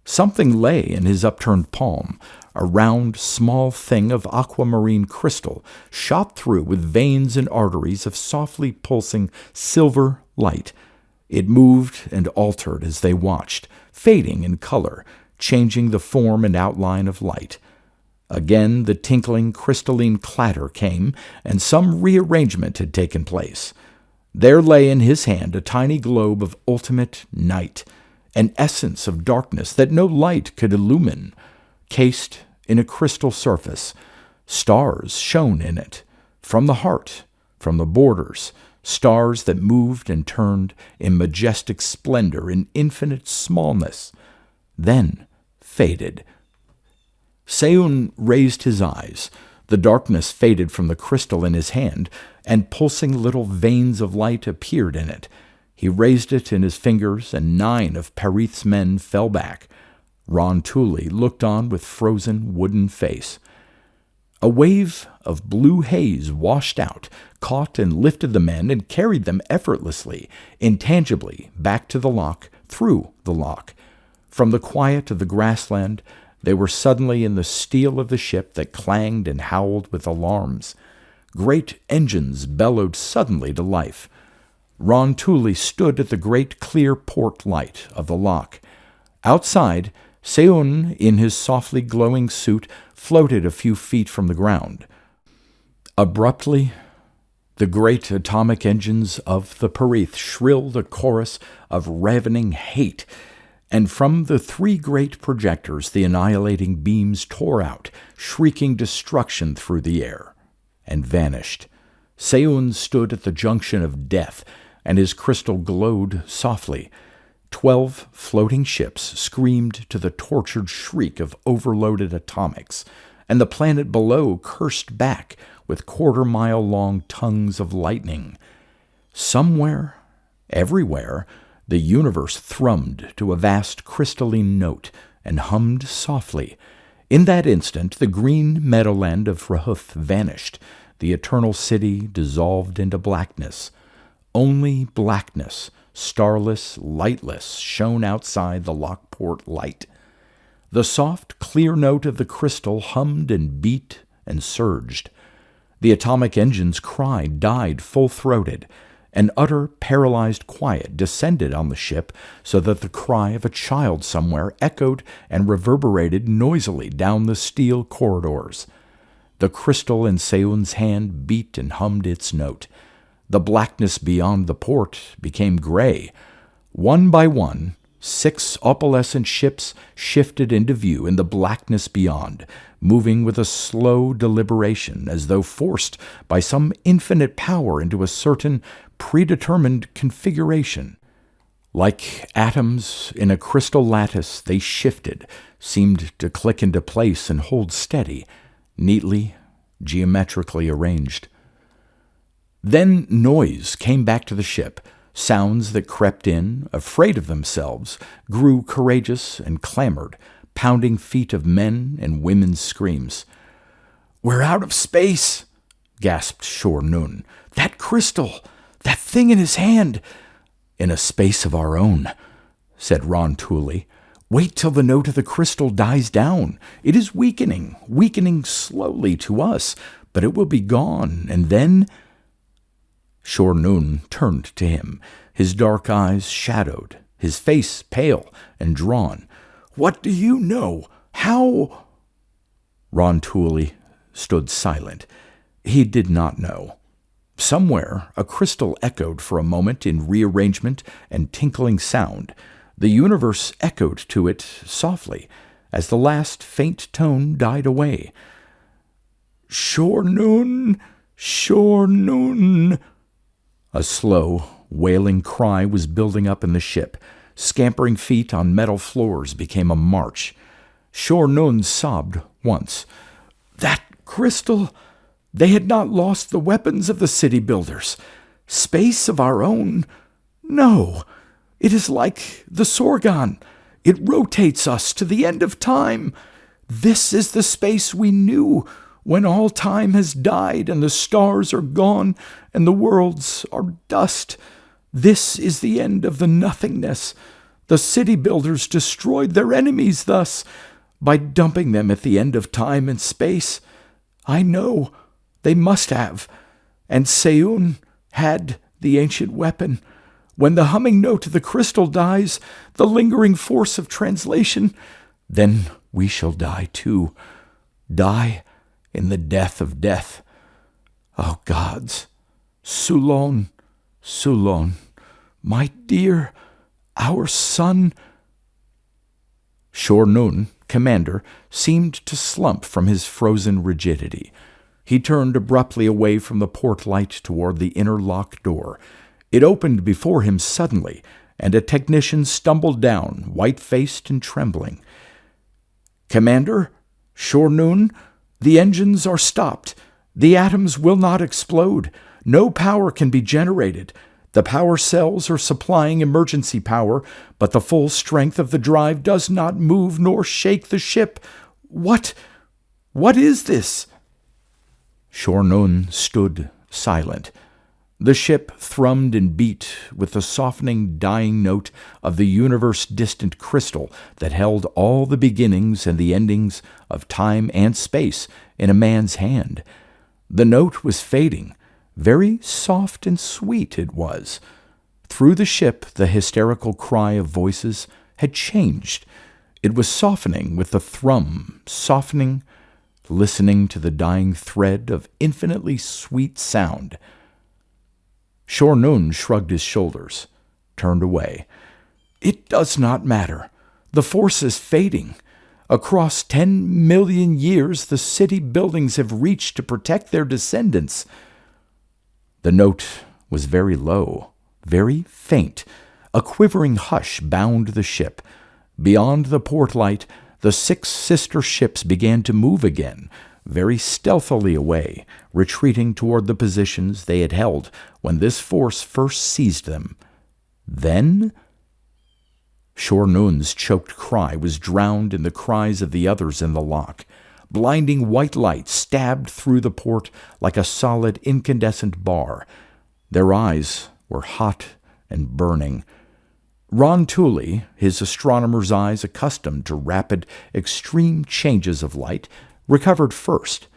Something lay in his upturned palm, a round, small thing of aquamarine crystal, shot through with veins and arteries of softly pulsing silver light. It moved and altered as they watched, fading in color, changing the form and outline of light. Again the tinkling crystalline clatter came, and some rearrangement had taken place. There lay in his hand a tiny globe of ultimate night, an essence of darkness that no light could illumine, cased in a crystal surface. Stars shone in it, from the heart, from the borders, stars that moved and turned in majestic splendor in infinite smallness, then faded. Seun raised his eyes. The darkness faded from the crystal in his hand, and pulsing little veins of light appeared in it. He raised it in his fingers, and 9 of Perith's men fell back. Ron Tooley looked on with frozen wooden face. A wave of blue haze washed out, caught and lifted the men, and carried them effortlessly, intangibly, back to the lock, through the lock. From the quiet of the grassland, they were suddenly in the steel of the ship that clanged and howled with alarms. Great engines bellowed suddenly to life. Ron Tooley stood at the great clear port light of the lock. Outside, Seun, in his softly glowing suit, floated a few feet from the ground. Abruptly, the great atomic engines of the Perith shrilled a chorus of ravening hate, and from the three great projectors the annihilating beams tore out, shrieking destruction through the air, and vanished. Seun stood at the junction of death, and his crystal glowed softly. 12 floating ships screamed to the tortured shriek of overloaded atomics, and the planet below cursed back with quarter-mile-long tongues of lightning. Somewhere, everywhere, the universe thrummed to a vast crystalline note and hummed softly. In that instant, the green meadowland of Rahuth vanished. The eternal city dissolved into blackness. Only blackness, starless, lightless, shone outside the Lockport light. The soft, clear note of the crystal hummed and beat and surged. The atomic engine's cry died full-throated. An utter, paralyzed quiet descended on the ship so that the cry of a child somewhere echoed and reverberated noisily down the steel corridors. The crystal in Seun's hand beat and hummed its note. The blackness beyond the port became gray. One by one, 6 opalescent ships shifted into view in the blackness beyond, moving with a slow deliberation as though forced by some infinite power into a certain predetermined configuration. Like atoms in a crystal lattice, they shifted, seemed to click into place and hold steady, neatly, geometrically arranged. Then noise came back to the ship. Sounds that crept in, afraid of themselves, grew courageous and clamored, pounding feet of men and women's screams. "We're out of space," gasped Shor Nun. "That crystal, that thing in his hand." "In a space of our own," said Ron Tooley. "Wait till the note of the crystal dies down. It is weakening slowly to us, but it will be gone, and then—" Shor Nun turned to him, his dark eyes shadowed, his face pale and drawn. "What do you know? How—" Ron Tooley stood silent. He did not know. Somewhere a crystal echoed for a moment in rearrangement and tinkling sound. The universe echoed to it softly as the last faint tone died away. "Shor Nun, Shor Nun." A slow, wailing cry was building up in the ship. Scampering feet on metal floors became a march. Shor Nun sobbed once. "That crystal! They had not lost the weapons of the city builders. Space of our own? No! It is like the Sorgon. It rotates us to the end of time. This is the space we knew, when all time has died and the stars are gone and the worlds are dust. This is the end of the nothingness. The city builders destroyed their enemies thus, by dumping them at the end of time and space. I know, they must have. And Seun had the ancient weapon. When the humming note of the crystal dies, the lingering force of translation, then we shall die too. Die in the death of death. Oh, gods! Sulon, Sulon, my dear, our son." Shor Nun, commander, seemed to slump from his frozen rigidity. He turned abruptly away from the port light toward the inner lock door. It opened before him suddenly, and a technician stumbled down, white-faced and trembling. "Commander, Shor Nun, the engines are stopped. The atoms will not explode. No power can be generated. The power cells are supplying emergency power, but the full strength of the drive does not move nor shake the ship. What is this?" Shor Nun stood silent. The ship thrummed and beat with the softening, dying note of the universe-distant crystal that held all the beginnings and the endings of time and space in a man's hand. The note was fading. Very soft and sweet it was. Through the ship the hysterical cry of voices had changed. It was softening with the thrum, softening, listening to the dying thread of infinitely sweet sound. Shornun shrugged his shoulders, turned away. It does not matter. The force is fading. Across 10 million years, the city buildings have reached to protect their descendants. The note was very low, very faint. A quivering hush bound the ship. Beyond the port light, the 6 sister ships began to move again, very stealthily away, retreating toward the positions they had held when this force first seized them. Then Shornun's choked cry was drowned in the cries of the others in the lock. Blinding white light stabbed through the port like a solid incandescent bar. Their eyes were hot and burning. Ron Tooley, his astronomer's eyes accustomed to rapid, extreme changes of light, recovered first.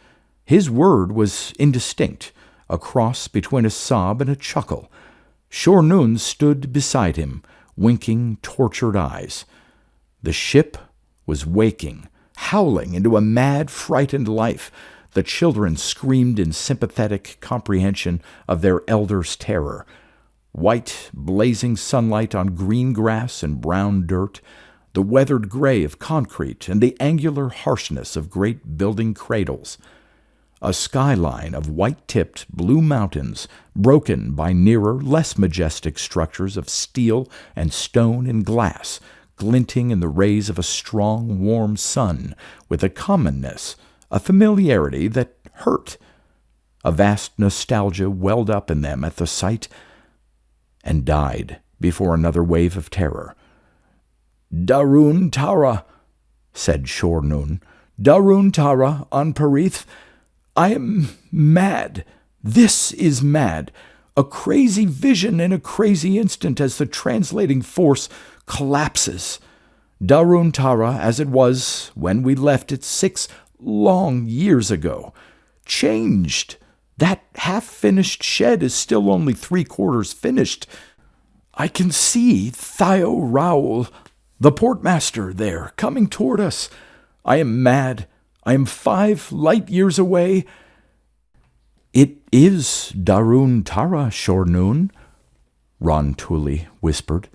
His word was indistinct, a cross between a sob and a chuckle. Shornun stood beside him, winking tortured eyes. The ship was waking, howling into a mad, frightened life. The children screamed in sympathetic comprehension of their elders' terror. White, blazing sunlight on green grass and brown dirt, the weathered gray of concrete and the angular harshness of great building cradles. A skyline of white-tipped blue mountains, broken by nearer, less majestic structures of steel and stone and glass, glinting in the rays of a strong, warm sun, with a commonness, a familiarity that hurt. A vast nostalgia welled up in them at the sight and died before another wave of terror. "Darun Tara," said Shornun. "Darun Tara on Parith. I am mad. This is mad. A crazy vision in a crazy instant as the translating force collapses. Darun Tara as it was when we left it 6 long years ago. Changed. That half-finished shed is still only 3/4 finished. I can see Theo Raoul, the portmaster, there, coming toward us. I am mad. I am 5 light years away." "It is Darun Tara, Shornun," Ron Tooley whispered,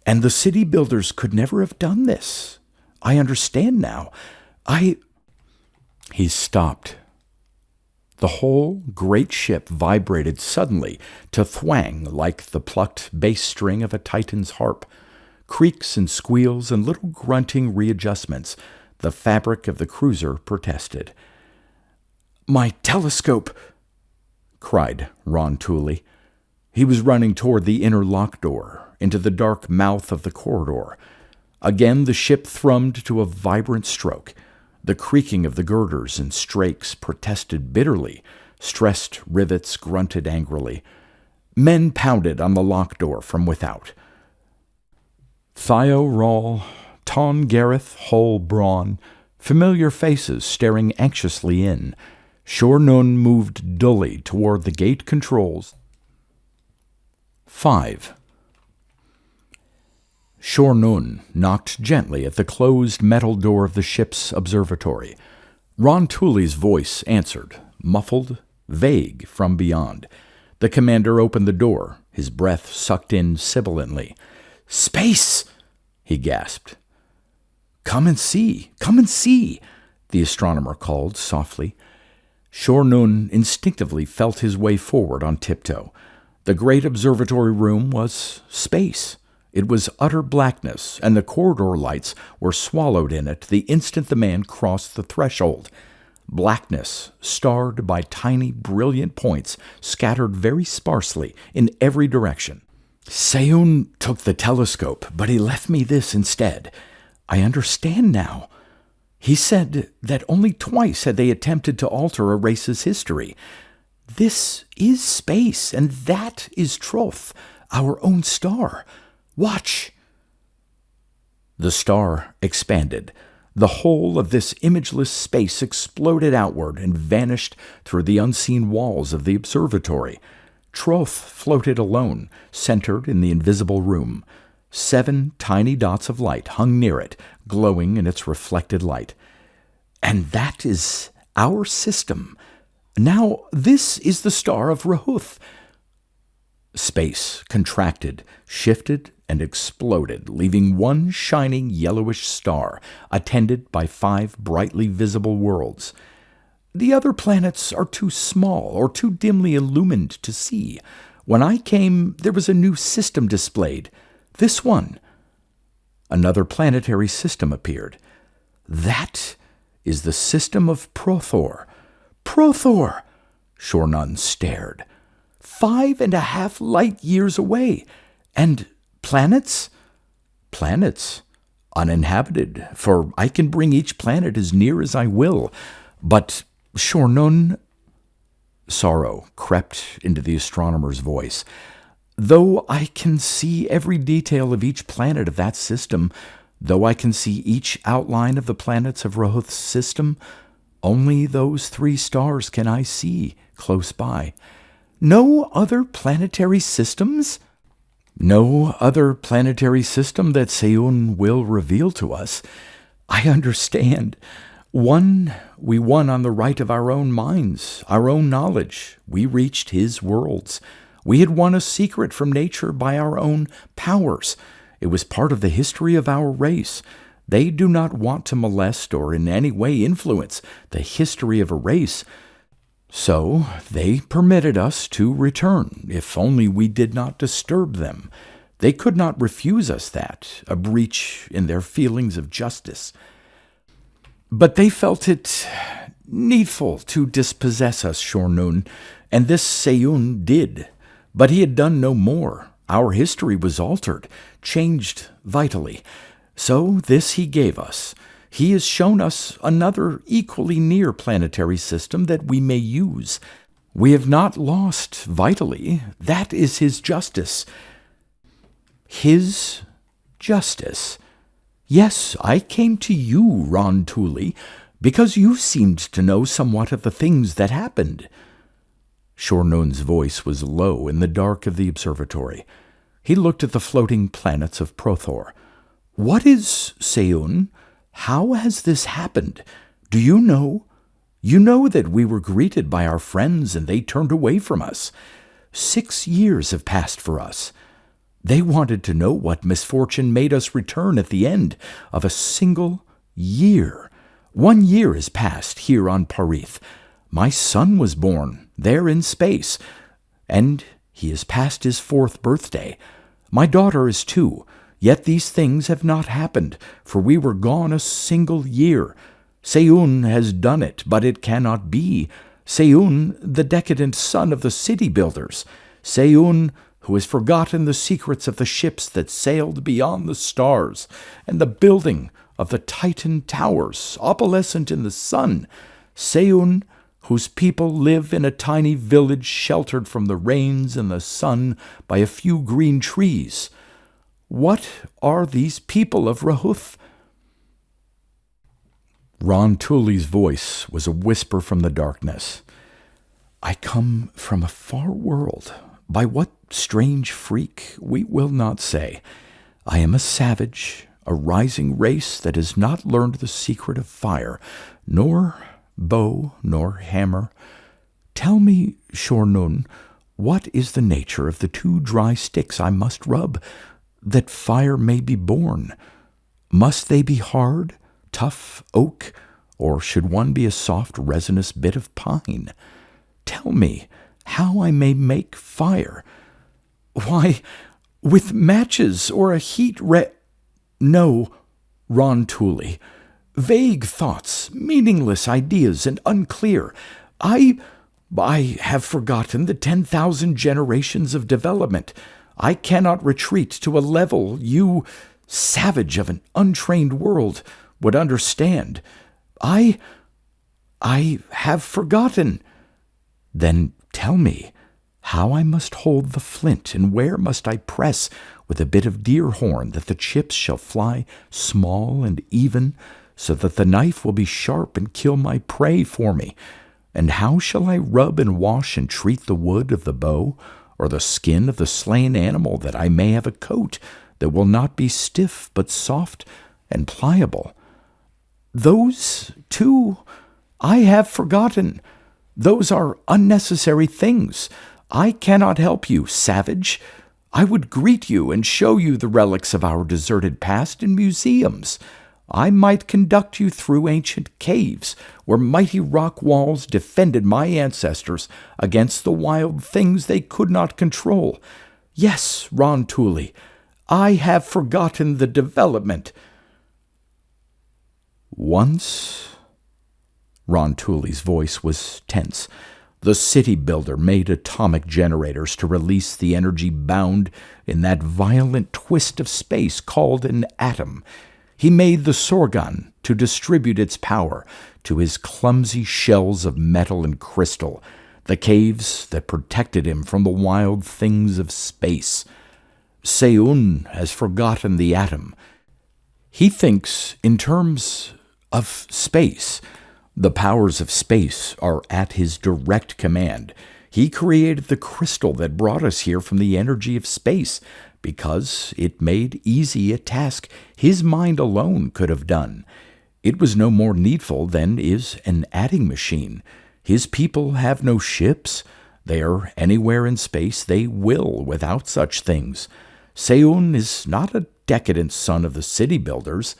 "and the city builders could never have done this. I understand now. He stopped. The whole great ship vibrated suddenly to thwang like the plucked bass string of a Titan's harp. Creaks and squeals and little grunting readjustments, the fabric of the cruiser protested. "My telescope!" cried Ron Tooley. He was running toward the inner lock door, into the dark mouth of the corridor. Again the ship thrummed to a vibrant stroke. The creaking of the girders and strakes protested bitterly. Stressed rivets grunted angrily. Men pounded on the lock door from without. Theo Rawl, Ton Gareth, Hull Braun, familiar faces staring anxiously in. Shornun moved dully toward the gate controls. 5. Shornun knocked gently at the closed metal door of the ship's observatory. Ron Tooley's voice answered, muffled, vague, from beyond. The commander opened the door, his breath sucked in sibilantly. "Space!" he gasped. "Come and see! Come and see!" the astronomer called softly. Shornun instinctively felt his way forward on tiptoe. The great observatory room was space. It was utter blackness, and the corridor lights were swallowed in it the instant the man crossed the threshold. Blackness, starred by tiny, brilliant points scattered very sparsely in every direction. "Seun took the telescope, but he left me this instead. I understand now. He said that only twice had they attempted to alter a race's history. This is space, and that is Troth, our own star. Watch!" The star expanded. The whole of this imageless space exploded outward and vanished through the unseen walls of the observatory. Troth floated alone, centered in the invisible room. 7 tiny dots of light hung near it, glowing in its reflected light. And that is our system. Now, this is the star of Rahuth. Space contracted, shifted, and exploded, leaving one shining yellowish star, attended by 5 brightly visible worlds. The other planets are too small or too dimly illumined to see. When I came, there was a new system displayed. This one. Another planetary system appeared. That is the system of Prothor. Prothor! Shornun stared. 5.5 light years away. And planets? Planets. Uninhabited, for I can bring each planet as near as I will. But Shornun... Sorrow crept into the astronomer's voice. Though I can see every detail of each planet of that system, though I can see each outline of the planets of Rahuth's system, only those 3 stars can I see close by. No other planetary systems? No other planetary system that Seun will reveal to us. I understand. We won on the right of our own minds, our own knowledge. We reached his worlds. We had won a secret from nature by our own powers. It was part of the history of our race. They do not want to molest or in any way influence the history of a race. So they permitted us to return, if only we did not disturb them. They could not refuse us that, a breach in their feelings of justice. But they felt it needful to dispossess us, Shornun, and this Seun did. But he had done no more. Our history was altered, changed vitally. So this he gave us. He has shown us another equally near planetary system that we may use. We have not lost vitally. That is his justice. His justice. Yes, I came to you, Ron Tooley, because you seemed to know somewhat of the things that happened. Shornun's voice was low in the dark of the observatory. He looked at the floating planets of Prothor. What is Seun? How has this happened? Do you know? You know that we were greeted by our friends and they turned away from us. 6 years have passed for us. They wanted to know what misfortune made us return at the end of a single year. 1 year has passed here on Parith. My son was born there in space, and he has passed his 4th birthday. My daughter is 2, yet these things have not happened, for we were gone a single year. Seun has done it, but it cannot be. Seun, the decadent son of the city builders. Seun, who has forgotten the secrets of the ships that sailed beyond the stars, and the building of the Titan towers, opalescent in the sun. Seun, whose people live in a tiny village sheltered from the rains and the sun by a few green trees. What are these people of Rahuth? Ron Tooley's voice was a whisper from the darkness. I come from a far world. By what strange freak, we will not say. I am a savage, a rising race that has not learned the secret of fire, nor bow, nor hammer. Tell me, Shornun, what is the nature of the 2 dry sticks I must rub, that fire may be born? Must they be hard, tough oak, or should one be a soft, resinous bit of pine? Tell me how I may make fire. Why, with matches or a No, Ron Tooley. Vague thoughts, meaningless ideas, and unclear. I have forgotten the 10,000 generations of development. I cannot retreat to a level you, savage of an untrained world, would understand. I have forgotten. Then tell me how I must hold the flint, and where must I press with a bit of deer horn that the chips shall fly small and even, so that the knife will be sharp and kill my prey for me. And how shall I rub and wash and treat the wood of the bow, or the skin of the slain animal, that I may have a coat that will not be stiff but soft and pliable. Those, too, I have forgotten. Those are unnecessary things. I cannot help you, savage. I would greet you and show you the relics of our deserted past in museums. I might conduct you through ancient caves where mighty rock walls defended my ancestors against the wild things they could not control. Yes, Ron Tooley, I have forgotten the development. Once, Ron Tooley's voice was tense. The city builder made atomic generators to release the energy bound in that violent twist of space called an atom. He made the Sorgon to distribute its power to his clumsy shells of metal and crystal, the caves that protected him from the wild things of space. Seun has forgotten the atom. He thinks in terms of space. The powers of space are at his direct command. He created the crystal that brought us here from the energy of space because it made easy a task his mind alone could have done. It was no more needful than is an adding machine. His people have no ships. They are anywhere in space they will without such things. Seun is not a decadent son of the city builders.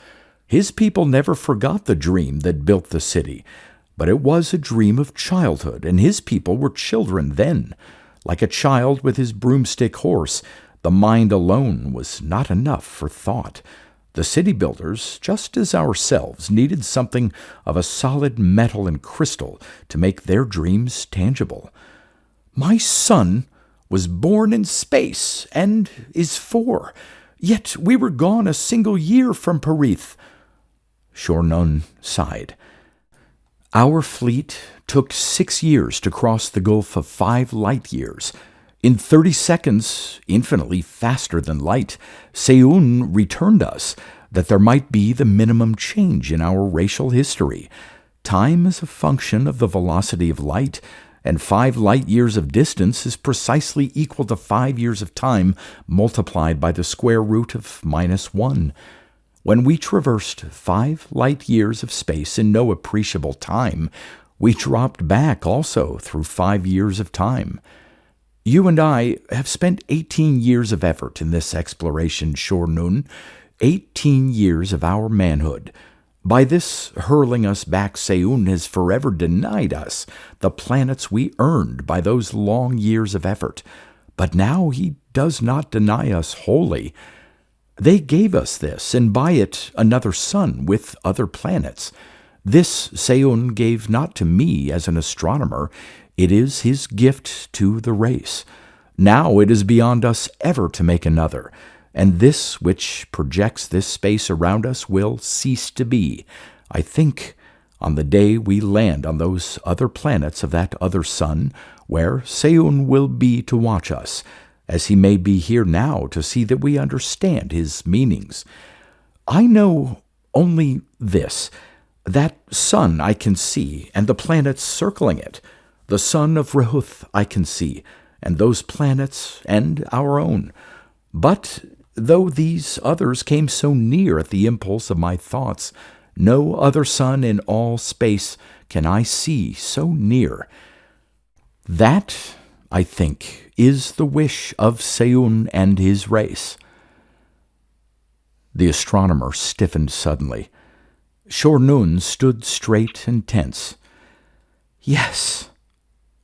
His people never forgot the dream that built the city, but it was a dream of childhood, and his people were children then. Like a child with his broomstick horse, the mind alone was not enough for thought. The city builders, just as ourselves, needed something of a solid metal and crystal to make their dreams tangible. My son was born in space and is 4, yet we were gone a single year from Parith. Shornun sighed. Our fleet took 6 years to cross the gulf of 5 light years. In 30 seconds, infinitely faster than light, Seun returned us, that there might be the minimum change in our racial history. Time is a function of the velocity of light, and 5 light years of distance is precisely equal to 5 years of time multiplied by the square root of -1. When we traversed 5 light years of space in no appreciable time, we dropped back also through 5 years of time. You and I have spent 18 years of effort in this exploration, Shornun, 18 years of our manhood. By this hurling us back, Seun has forever denied us the planets we earned by those long years of effort. But now he does not deny us wholly. They gave us this, and by it another sun with other planets. This Seun gave not to me as an astronomer. It is his gift to the race. Now it is beyond us ever to make another, and this which projects this space around us will cease to be, I think, on the day we land on those other planets of that other sun, where Seun will be to watch us, as he may be here now to see that we understand his meanings. I know only this, that sun I can see, and the planets circling it. The sun of Rehuth I can see, and those planets, and our own. But though these others came so near at the impulse of my thoughts, no other sun in all space can I see so near. That, I think, is the wish of Seun and his race. The astronomer stiffened suddenly. Shornun stood straight and tense. Yes,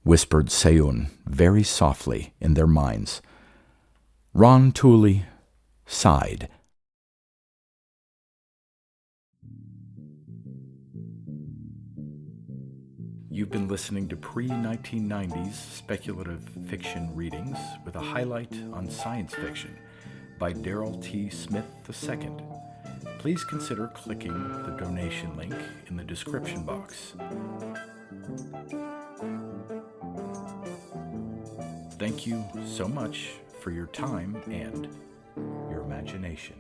whispered Seun very softly in their minds. Ron Tooley sighed. You've been listening to pre-1990s speculative fiction readings with a highlight on science fiction by Darrell T. Smith II. Please consider clicking the donation link in the description box. Thank you so much for your time and your imagination.